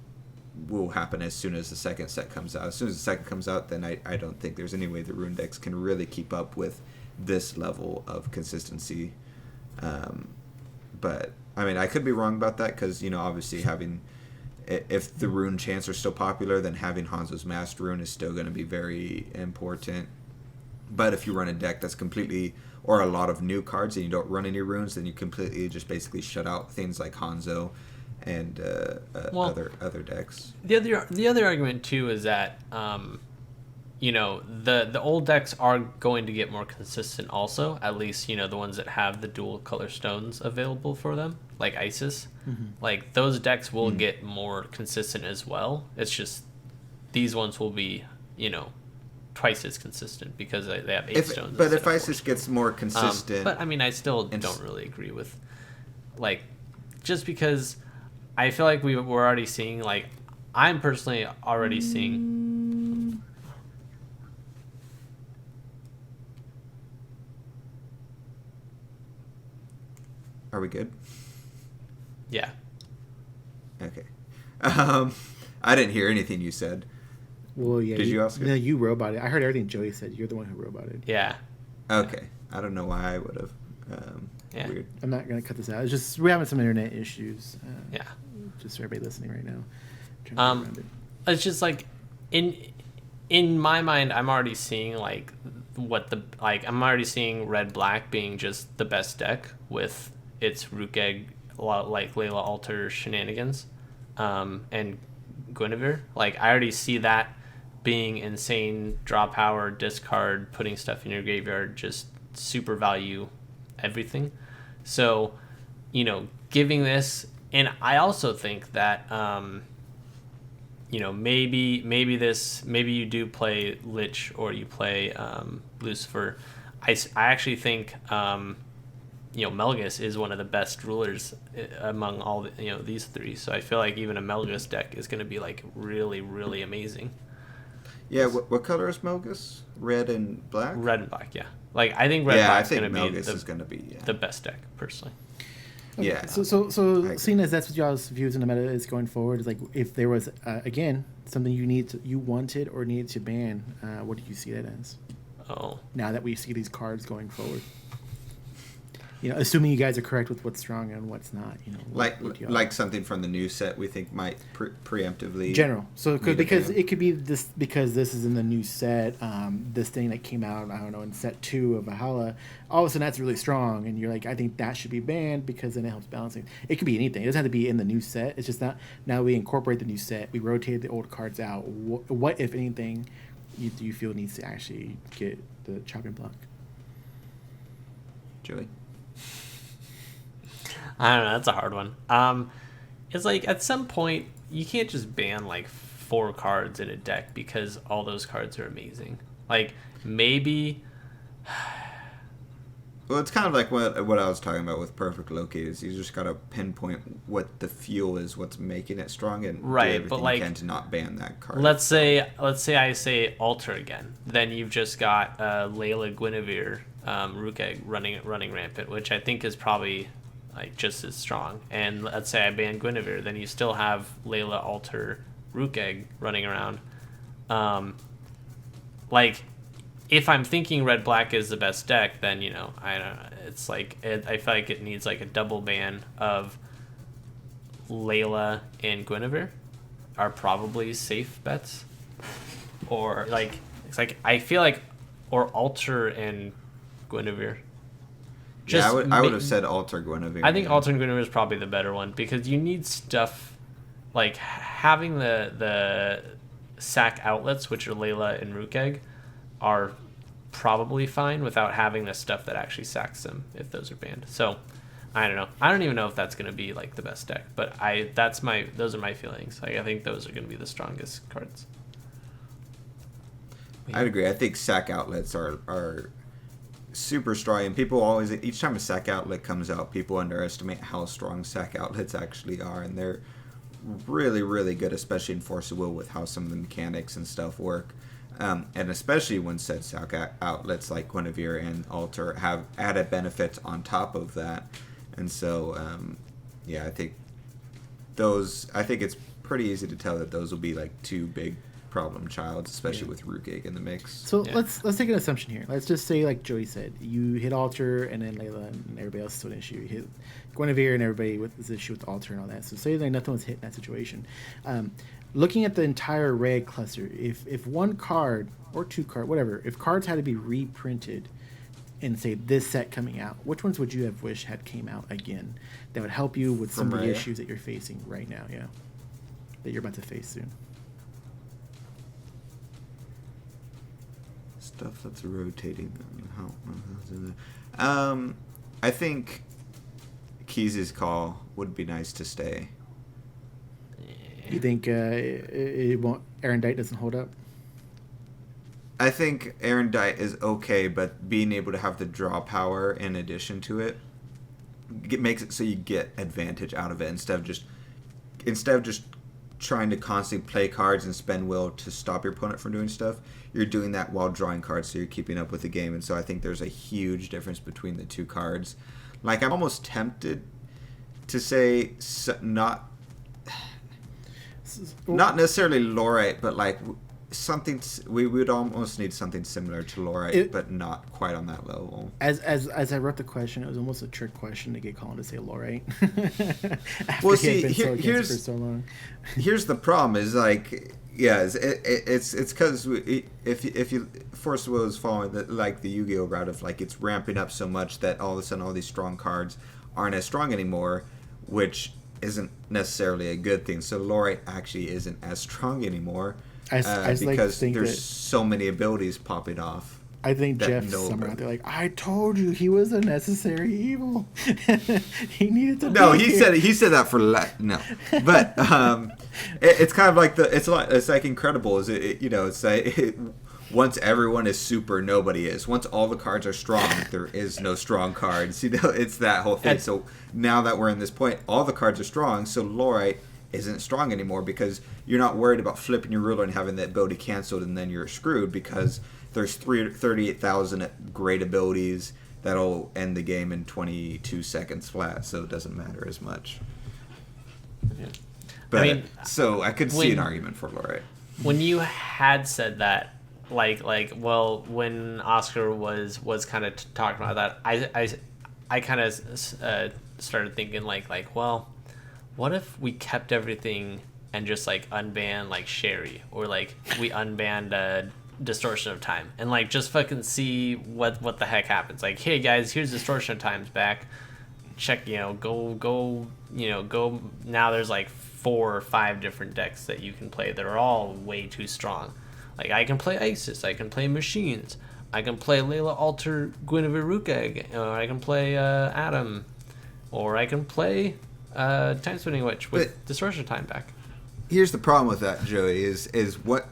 will happen as soon as the second set comes out. As soon as the second comes out, then I don't think there's any way the rune decks can really keep up with this level of consistency. But I mean, I could be wrong about that, because, you know, obviously if the rune chants are still popular, then having Hanzo's Masked Rune is still going to be very important. But if you run a deck that's completely, or a lot of new cards, and you don't run any runes, then you completely just basically shut out things like Hanzo and other decks. The other argument too is that you know, the old decks are going to get more consistent also, at least, you know, the ones that have the dual color stones available for them, like Isis. Like those decks will get more consistent as well. It's just these ones will be, you know, twice as consistent because they have 8 stones. But if Isis gets more consistent, but I mean, I still don't really agree with, like, just because I feel like we're already seeing, like, I'm personally already seeing. Are we good? Yeah. Okay. I didn't hear anything you said. Well, yeah. Did you ask it? No, you wrote about it. I heard everything Joey said. You're the one who wrote about it. Yeah. Okay. I don't know why I would have. Yeah. Weird. I'm not gonna cut this out. It's just we're having some internet issues. Yeah. Just for everybody listening right now. Trying to get around it. It's just like in my mind, I'm already seeing like I'm already seeing red black being just the best deck with its Rook Egg, like Layla Alter shenanigans, and Guinevere. Like I already see that being insane draw power, discard, putting stuff in your graveyard, just super value everything. So, giving this, and I also think that maybe you do play Lich or you play Lucifer. I actually think Melgus is one of the best rulers among all these three. So I feel like even a Melgus deck is going to be like really, really amazing. Yeah, what color is Melgus? Red and black? Red and black, yeah. Like I think red black is going to be the best deck personally. Okay. Yeah. So seeing as that's what y'all's views in the meta is going forward, is like if there was again something you wanted or needed to ban, what do you see that as? Oh. Now that we see these cards going forward, assuming you guys are correct with what's strong and what's not, like something from the new set we think might preemptively general. So because it could be this because this is in the new set, this thing that came out, I don't know, in set 2 of Valhalla, all of a sudden that's really strong, and you're like, I think that should be banned because then it helps balancing. It could be anything. It doesn't have to be in the new set. It's just not. Now we incorporate the new set. We rotate the old cards out. What if anything, do you feel needs to actually get the chopping block? Joey? I don't know. That's a hard one. It's like at some point you can't just ban like 4 cards in a deck because all those cards are amazing. Like maybe. Well, it's kind of like what I was talking about with Perfect Locators. You just gotta pinpoint what the fuel is, what's making it strong, and do everything you can to not ban that card. Let's say I say Alter again. Then you've just got Layla Guinevere, Rook Egg running rampant, which I think is probably like just as strong. And let's say I ban Guinevere, then you still have Layla Alter Rook Egg running around. Like if I'm thinking red black is the best deck, then I don't know. It's like I feel like it needs like a double ban of Layla and Guinevere are probably safe bets, or like it's like I feel like or Alter and Guinevere. I would have said Alter Guinevere. I think Alter and Guinevere is probably the better one because you need stuff like having the sack outlets, which are Layla and Rook Egg, are probably fine without having the stuff that actually sacks them if those are banned. So I don't know. I don't even know if that's going to be like the best deck, but those are my feelings. Like I think those are going to be the strongest cards. I'd agree. I think sack outlets are super strong, and people always, each time a sack outlet comes out, people underestimate how strong sack outlets actually are, and they're really, really good, especially in Force of Will with how some of the mechanics and stuff work. And especially when said sack outlets like Guinevere and Alter have added benefits on top of that. And so, I think it's pretty easy to tell that those will be like 2 big problem childs, especially with Rook Egg in the mix. So let's take an assumption here. Let's just say, like Joey said, you hit Alter and then Layla and everybody else is an issue. You hit Guinevere and everybody with this issue with Alter and all that. So say like nothing was hit in that situation. Looking at the entire red cluster, if one card or 2 card, whatever, if cards had to be reprinted in say this set coming out, which ones would you have wished had came out again that would help you with some of the issues that you're facing right now? Yeah, that you're about to face soon. Stuff that's rotating. I think Keys' Call would be nice to stay. You think it won't? Erendite doesn't hold up. I think Erendite is okay, but being able to have the draw power in addition to it makes it so you get advantage out of it instead of just trying to constantly play cards and spend will to stop your opponent from doing stuff. You're doing that while drawing cards, so you're keeping up with the game. And so I think there's a huge difference between the 2 cards. Like I'm almost tempted to say not necessarily Lorite, but like we would almost need something similar to Lorite, but not quite on that level. As I wrote the question, it was almost a trick question to get Colin to say Lorite. After Well, he see, had been so against it for so long. Here's the problem: is like, yeah, it's because if you Force of Will is following like the Yu-Gi-Oh route of like it's ramping up so much that all of a sudden all these strong cards aren't as strong anymore, which isn't necessarily a good thing. So Lorite actually isn't as strong anymore because like to think there's that, so many abilities popping off. I think Jeff somewhere out there like, I told you he was a necessary evil. He needed to. No, he said that for no, but it's kind of like it's like Incredible. It's like once everyone is super, nobody is. Once all the cards are strong, there is no strong cards. It's that whole thing. So now that we're in this point, all the cards are strong. So Lorite isn't strong anymore because you're not worried about flipping your ruler and having that ability canceled, and then you're screwed because there's 38,000 great abilities that'll end the game in 22 seconds flat. So it doesn't matter as much. Yeah. But so I could see an argument for Lorite. When you had said that, well, when Oscar was kind of talking about that, I kind of started thinking well, what if we kept everything and just like unban like Sherry, or like we unbanned Distortion of Time and like just fucking see what the heck happens. Like, hey guys, here's Distortion of Time's back. Check, go now. There's like 4 or 5 different decks that you can play that are all way too strong. Like, I can play Isis, I can play Machines, I can play Layla Alter Guinevere Rukeg, or I can play Adam, or I can play Time Spinning Witch with Distortion Time back. Here's the problem with that, Joey, is what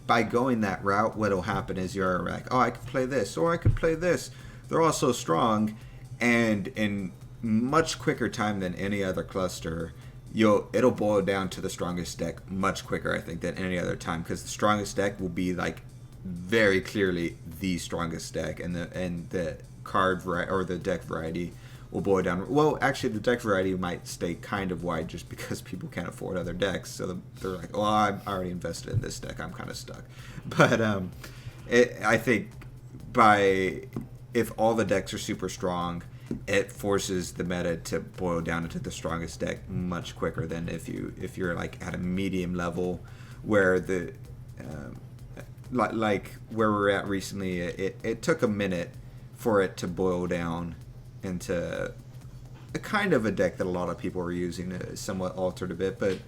by going that route, what'll happen is you're like, oh, I could play this, or I could play this. They're all so strong, and in much quicker time than any other cluster, it'll boil down to the strongest deck much quicker, I think, than any other time, because the strongest deck will be like very clearly the strongest deck, and the card variety or the deck variety will boil down. Well, actually, the deck variety might stay kind of wide just because people can't afford other decks, so they're like, oh, I'm already invested in this deck, I'm kind of stuck. But I think if all the decks are super strong, it forces the meta to boil down into the strongest deck much quicker than if you're like at a medium level where the like where we're at recently. It took a minute for it to boil down into a kind of a deck that a lot of people are using, somewhat altered a bit, but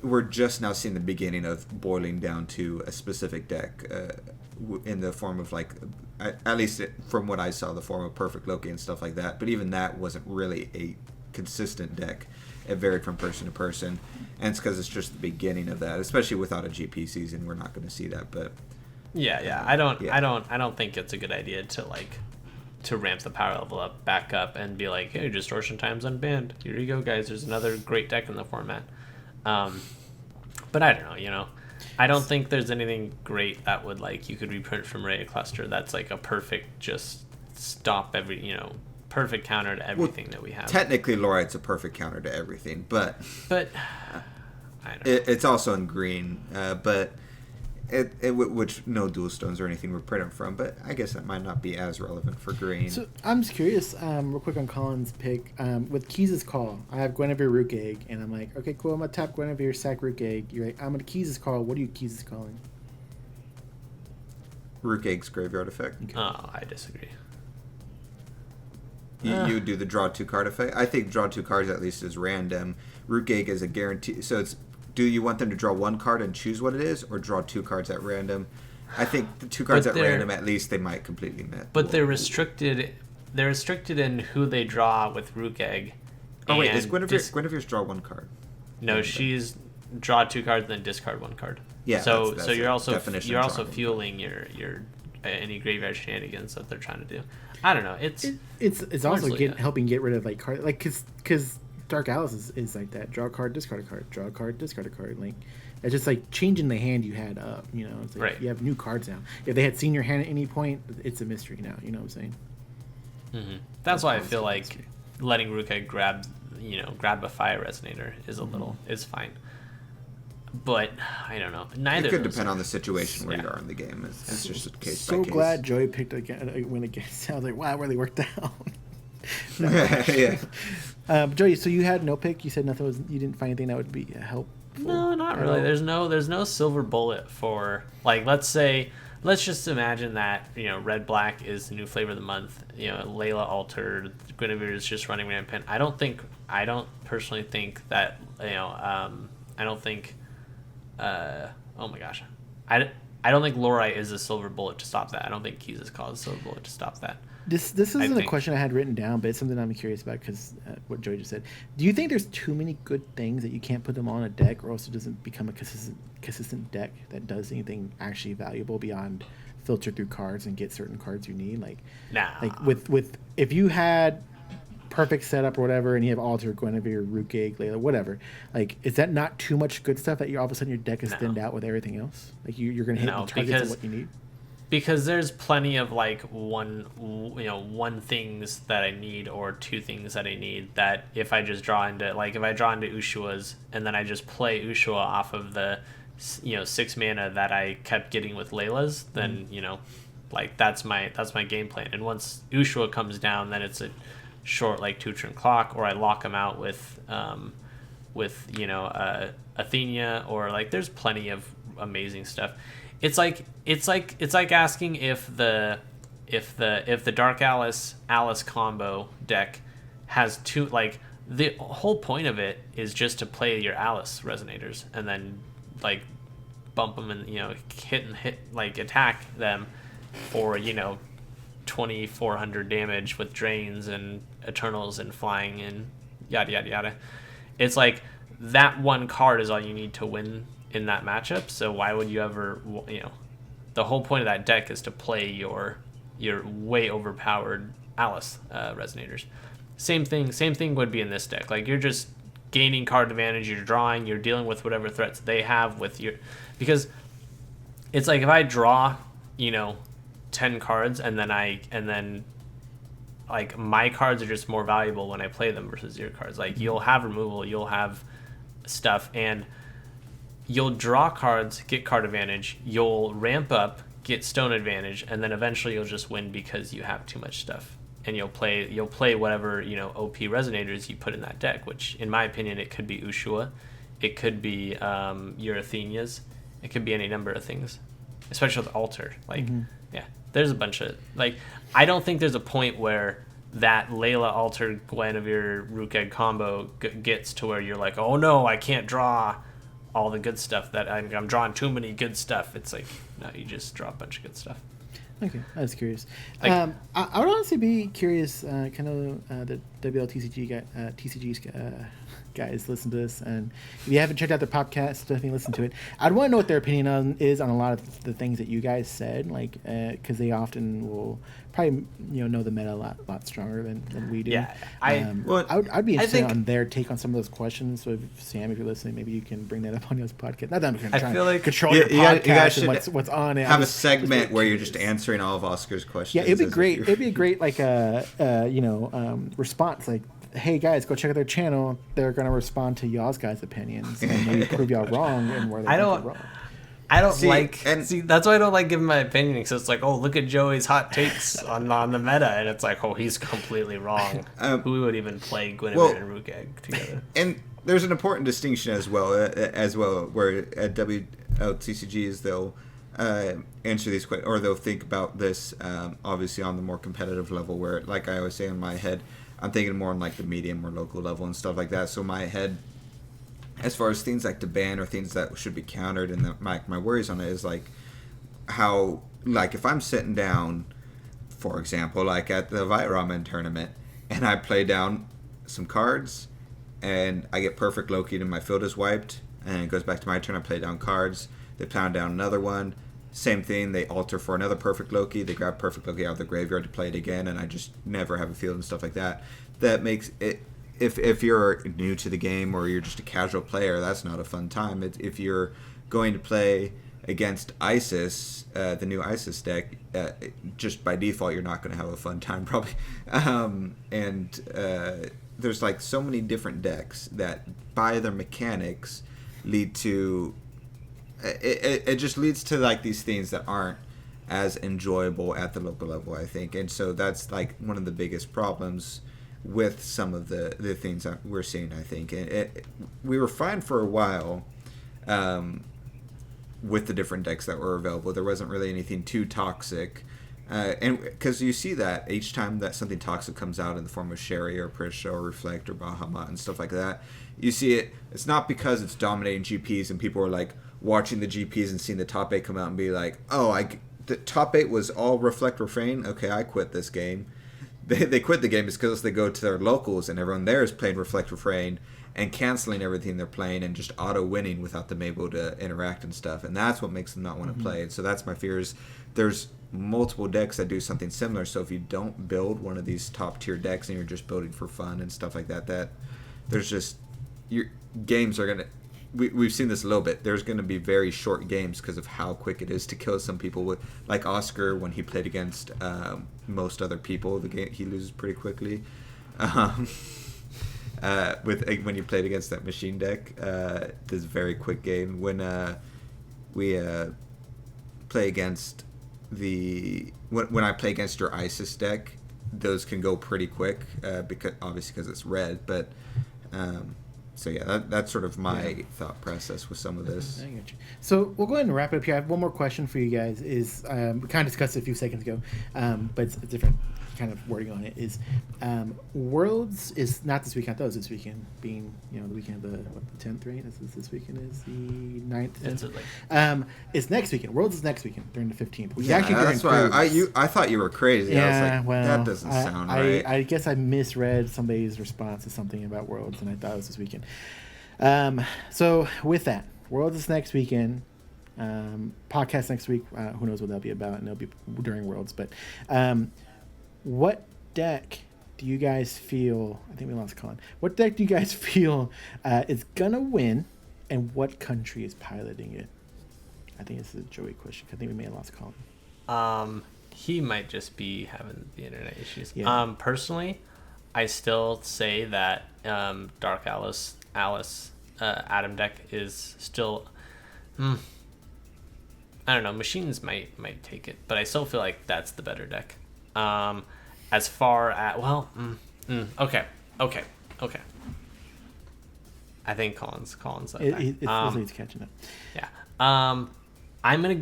we're just now seeing the beginning of boiling down to a specific deck in the form of like, at least from what I saw, the form of Perfect Loki and stuff like that. But even that wasn't really a consistent deck. It varied from person to person, and it's because it's just the beginning of that. Especially without a GP season, we're not going to see that. But I don't think it's a good idea to ramp the power level back up and be like, hey, Distortion Time's unbanned. Here you go, guys. There's another great deck in the format. But I don't know, I don't think there's anything great that would you could reprint from Ray Cluster that's like a perfect, just stop perfect counter to everything that we have. Technically, Lorite's a perfect counter to everything, but I don't know. It's also in green, but which no dual stones or anything were printed from, but I guess that might not be as relevant for green. So I'm just curious, real quick on Colin's pick. With Keys' call, I have Guinevere Rookegg, and I'm like, okay, cool, I'm going to tap Guinevere, sack Rookegg. You're like, I'm going to Keys' call. What are you Keys' calling? Rookegg's graveyard effect. Okay. Oh, I disagree. You do the draw 2 card effect. I think draw 2 cards at least is random. Rookegg is a guarantee. So it's, do you want them to draw 1 card and choose what it is, or draw 2 cards at random? I think the 2 cards at random, at least they might completely miss. But they're restricted. They're restricted in who they draw with Rookegg. Oh wait, is Guinevere's draw 1 card? No, she's draw 2 cards and then discard 1 card. Yeah. So you're also fueling your any graveyard shenanigans that they're trying to do. I don't know. It's also helping get rid of cards because Dark Alice is like that. Draw a card, discard a card. Draw a card, discard a card. It's just like changing the hand you had up. It's like right. You have new cards now. If they had seen your hand at any point, it's a mystery now. You know what I'm saying? Mm-hmm. That's why I feel like letting Ruka grab a Fire Resonator is is fine. but I don't know. Neither It could of those depend are- on the situation where yeah. you are in the game. It's just a case So by case. glad Joey picked win against. I was like, wow, it really worked out. Yeah. Joey, so you had no pick. You said nothing was. You didn't find anything that would be helpful. No, not at really. all? There's no silver bullet for, like, let's just imagine that, red black is the new flavor of the month. Layla altered, Guinevere is just running rampant. I don't personally think that, I don't think, oh my gosh, I don't think Lorai is a silver bullet to stop that. I don't think Keys is called a silver bullet to stop that. This isn't a question I had written down, but it's something I'm curious about because what Joey just said. Do you think there's too many good things that you can't put them on a deck, or else it doesn't become a consistent deck that does anything actually valuable beyond filter through cards and get certain cards you need? Nah. Like with if you had perfect setup or whatever, and you have Alter, Guinevere, Rookeg, Layla, whatever, like, is that not too much good stuff that you all of a sudden your deck is thinned out with everything else? Like you're going to hit the targets of what you need? Because there's plenty of like one things that I need or two things that I need that if I just draw into Ushua's and then I just play Ushua off of the 6 mana that I kept getting with Layla's, then like that's my game plan. And once Ushua comes down, then it's a short like 2-turn clock, or I lock him out with Athenia, or like there's plenty of amazing stuff. It's like asking if the Dark Alice combo deck has two, like, the whole point of it is just to play your Alice resonators and then like bump them and hit like attack them for 2,400 damage with drains and eternals and flying and yada yada yada. It's like that one card is all you need to win in that matchup. So why would you ever, the whole point of that deck is to play your way overpowered Alice resonators. Same thing would be in this deck. Like, you're just gaining card advantage, you're drawing, you're dealing with whatever threats they have with your, because it's like if I draw 10 cards and then like my cards are just more valuable when I play them versus your cards. Like, you'll have removal, you'll have stuff, and you'll draw cards, get card advantage, you'll ramp up, get stone advantage, and then eventually you'll just win because you have too much stuff. And you'll play whatever, OP resonators you put in that deck, which in my opinion it could be Ushua, it could be your Athenias, it could be any number of things. Especially with Alter. Like, yeah, there's a bunch of, like, I don't think there's a point where that Layla Alter Guinevere Rookeg combo gets to where you're like, oh no, I can't draw all the good stuff, that I'm drawing too many good stuff. It's like, no, you just draw a bunch of good stuff. Okay, I was curious. Like, I would honestly be curious, kind of the TCG's guys listen to this, and if you haven't checked out their podcast, definitely listen to it. I'd want to know what their opinion is on a lot of the things that you guys said, like, because they often will probably know the meta a lot stronger than we do. Yeah, I'd be interested on their take on some of those questions. So, Sam, if you're listening, maybe you can bring that up on your podcast. Not that I'm trying to control your podcast and what's on it. Have a segment where you're just answering all of Oscar's questions. Yeah, it'd be great. It'd be a great response. Like, hey guys, go check out their channel. They're gonna respond to y'all's guys' opinions and maybe prove y'all wrong and where they think you're wrong. I don't that's why I don't like giving my opinion, because it's like, oh, look at Joey's hot takes on the meta, and it's like, oh, he's completely wrong. Who would even play Guinevere and Rookeg together? And there's an important distinction as well, where at WLTCGs they'll answer these questions, or they'll think about this obviously on the more competitive level, where, like I always say in my head, I'm thinking more on like the medium or local level and stuff like that. So my head, as far as things like to ban or things that should be countered, and my worries on it is like how, like, if I'm sitting down, for example, like at the Viramen tournament, and I play down some cards and I get perfect Loki and my field is wiped, and it goes back to my turn, I play down cards, they pound down another one, same thing, they alter for another perfect Loki, they grab perfect Loki out of the graveyard to play it again, and I just never have a field and stuff like that. That makes it, if you're new to the game or you're just a casual player, that's not a fun time. If you're going to play against Isis, the new Isis deck, just by default you're not going to have a fun time probably. There's like so many different decks that by their mechanics lead to it just leads to like these things that aren't as enjoyable at the local level, I think. And so that's like one of the biggest problems with some of the things that we're seeing, I think. We were fine for a while with the different decks that were available. There wasn't really anything too toxic. And because you see that each time that something toxic comes out in the form of Sherry or Prisha or Reflect or Bahamut and stuff like that, you see it. It's not because it's dominating GPs and people are like watching the GPs and seeing the top 8 come out and be like, oh, the top 8 was all Reflect Refrain. Okay, I quit this game. They quit the game because they go to their locals and everyone there is playing Reflect Refrain and canceling everything they're playing and just auto winning without them able to interact and stuff. And that's what makes them not want to play. And so that's my fear is there's multiple decks that do something similar. So if you don't build one of these top tier decks and you're just building for fun and stuff like that, that there's just your games are gonna. We've seen this a little bit. There's going to be very short games because of how quick it is to kill some people. With like Oscar, when he played against most other people, the game he loses pretty quickly. When he played against that machine deck, this very quick game. When we play against when I play against your ISIS deck, those can go pretty quick because it's red, but. So yeah, that's sort of my thought process with some of this. I got you. So we'll go ahead and wrap it up here. I have one more question for you guys. Is we kind of discussed it a few seconds ago, but it's a different kind of wording on it. Is Worlds is not this weekend. I thought it was this weekend, being the weekend of the 10th, right? This weekend is the 9th. It's next weekend. Worlds is next weekend during the 15th. Which Yeah, actually that's why I thought you were crazy. Yeah, I was like, well, that doesn't sound right. I guess I misread somebody's response to something about Worlds, and I thought it was this weekend. So with that, Worlds is next weekend. Podcast next week. Who knows what that'll be about, and it'll be during Worlds. But what deck do you guys feel? I think we lost Colin. What deck do you guys feel is gonna win, and what country is piloting it? I think it's a Joey question. I think we may have lost Colin. He might just be having the internet issues. Yeah. Personally, I still say that Dark Alice Adam deck is still. I don't know. Machines might take it, but I still feel like that's the better deck. As far as okay. I think Colin's that It's catching up. Yeah. I'm gonna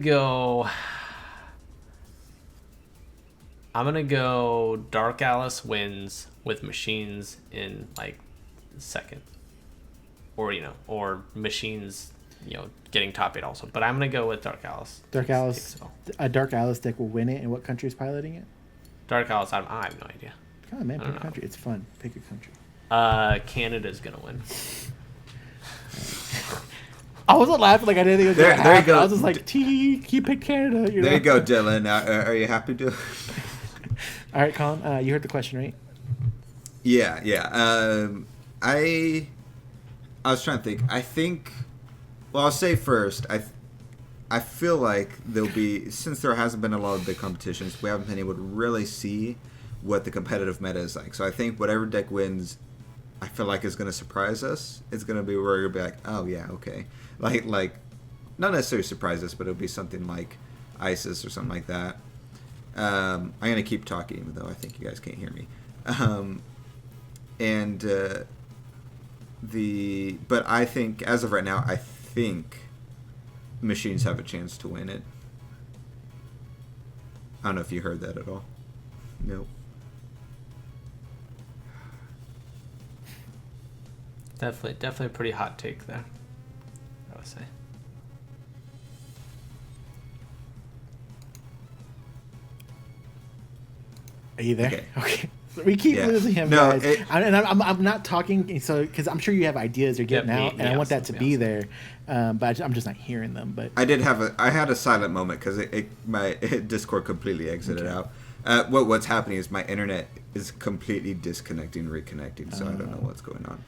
go Dark Alice wins with Machines in like second, or Machines getting top 8 also. But I'm gonna go with Dark Alice. A Dark Alice deck will win it, and what country is piloting it? Dark Alice. I have no idea. Come on, man, pick a country. It's fun. Pick a country. Canada's gonna win. I wasn't laughing like I didn't think it was There you go. I was just like, he picked Canada. There you go, Dylan. Are you happy to? All right, Colin. You heard the question, right? Yeah. I was trying to think. Well, I'll say first. I feel like there'll be, since there hasn't been a lot of big competitions, we haven't been able to really see what the competitive meta is like. So I think whatever deck wins, I feel like is going to surprise us. It's going to be where you'll be like, oh yeah, okay. Like, not necessarily surprise us, but it'll be something like ISIS or something like that. I'm going to keep talking, even though I think you guys can't hear me. But I think, as of right now, I think Machines have a chance to win it. I don't know if you heard that at all. Nope. Definitely a pretty hot take there, I would say. Are you there? Okay. Okay. We keep losing him, no, guys. I'm not talking so because I'm sure you have ideas you're getting out, and I want that to be there. But I'm just not hearing them. But I had a silent moment because my Discord completely exited out. What's happening is my internet is completely disconnecting, reconnecting, so I don't know what's going on.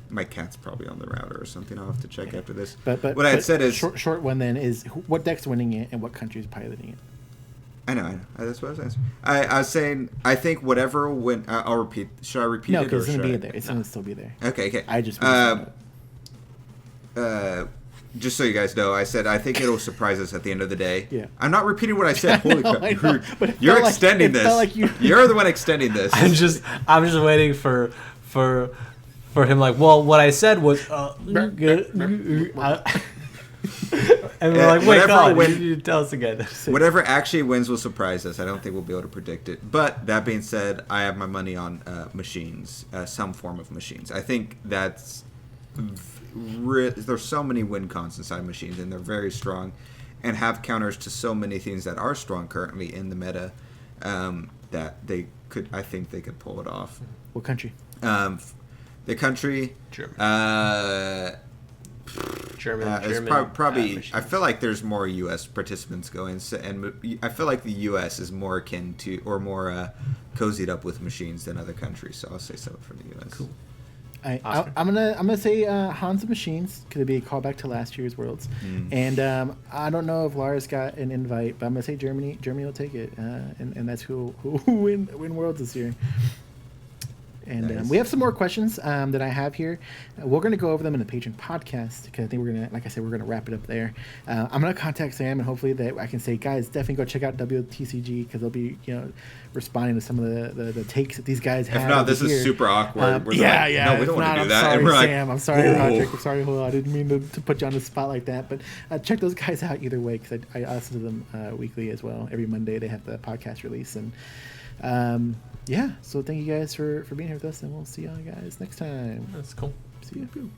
My cat's probably on the router or something. I'll have to check after this. But what I had said is short one then is what deck's winning it and what country is piloting it. I know. That's what I was answering. I was saying, I think whatever win. I'll repeat. Should I repeat it? No, because it's going to be there. It's going to still be there. Okay. I just. just so you guys know, I said I think it'll surprise us at the end of the day. Yeah. I'm not repeating what I said. Holy crap! But You're extending this. You're the one extending this. I'm just waiting for him. Like, well, what I said was good. And we're like, wait, God, you tell us again. Whatever actually wins will surprise us. I don't think we'll be able to predict it. But that being said, I have my money on machines, some form of machines. I think that's there's so many win cons inside machines, and they're very strong, and have counters to so many things that are strong currently in the meta that they could. I think they could pull it off. What country? The country. Germany. German. Probably. I feel like there's more U.S. participants going, and I feel like the U.S. is more akin to or more cozied up with machines than other countries. So I'll say so for the U.S. Cool. I'm gonna say Hans of Machines. Could it be a callback to last year's Worlds? And I don't know if Lars got an invite, but I'm gonna say Germany. Germany will take it, and that's who win Worlds this year. And Nice. we have some more questions that I have here. We're going to go over them in the Patreon podcast because I think we're going to, like I said, we're going to wrap it up there. I'm going to contact Sam, and hopefully that I can say, guys, definitely go check out WTCG because they'll be, responding to some of the takes that these guys have. If not, this is super awkward. No, we don't want to do that. Sorry, And we're like, Sam. I'm sorry, Roderick. I'm sorry, Will. I didn't mean to put you on the spot like that. But check those guys out either way because I listen to them weekly as well. Every Monday they have the podcast release. And so thank you guys for being here with us, and we'll see y'all guys next time. That's cool. See you.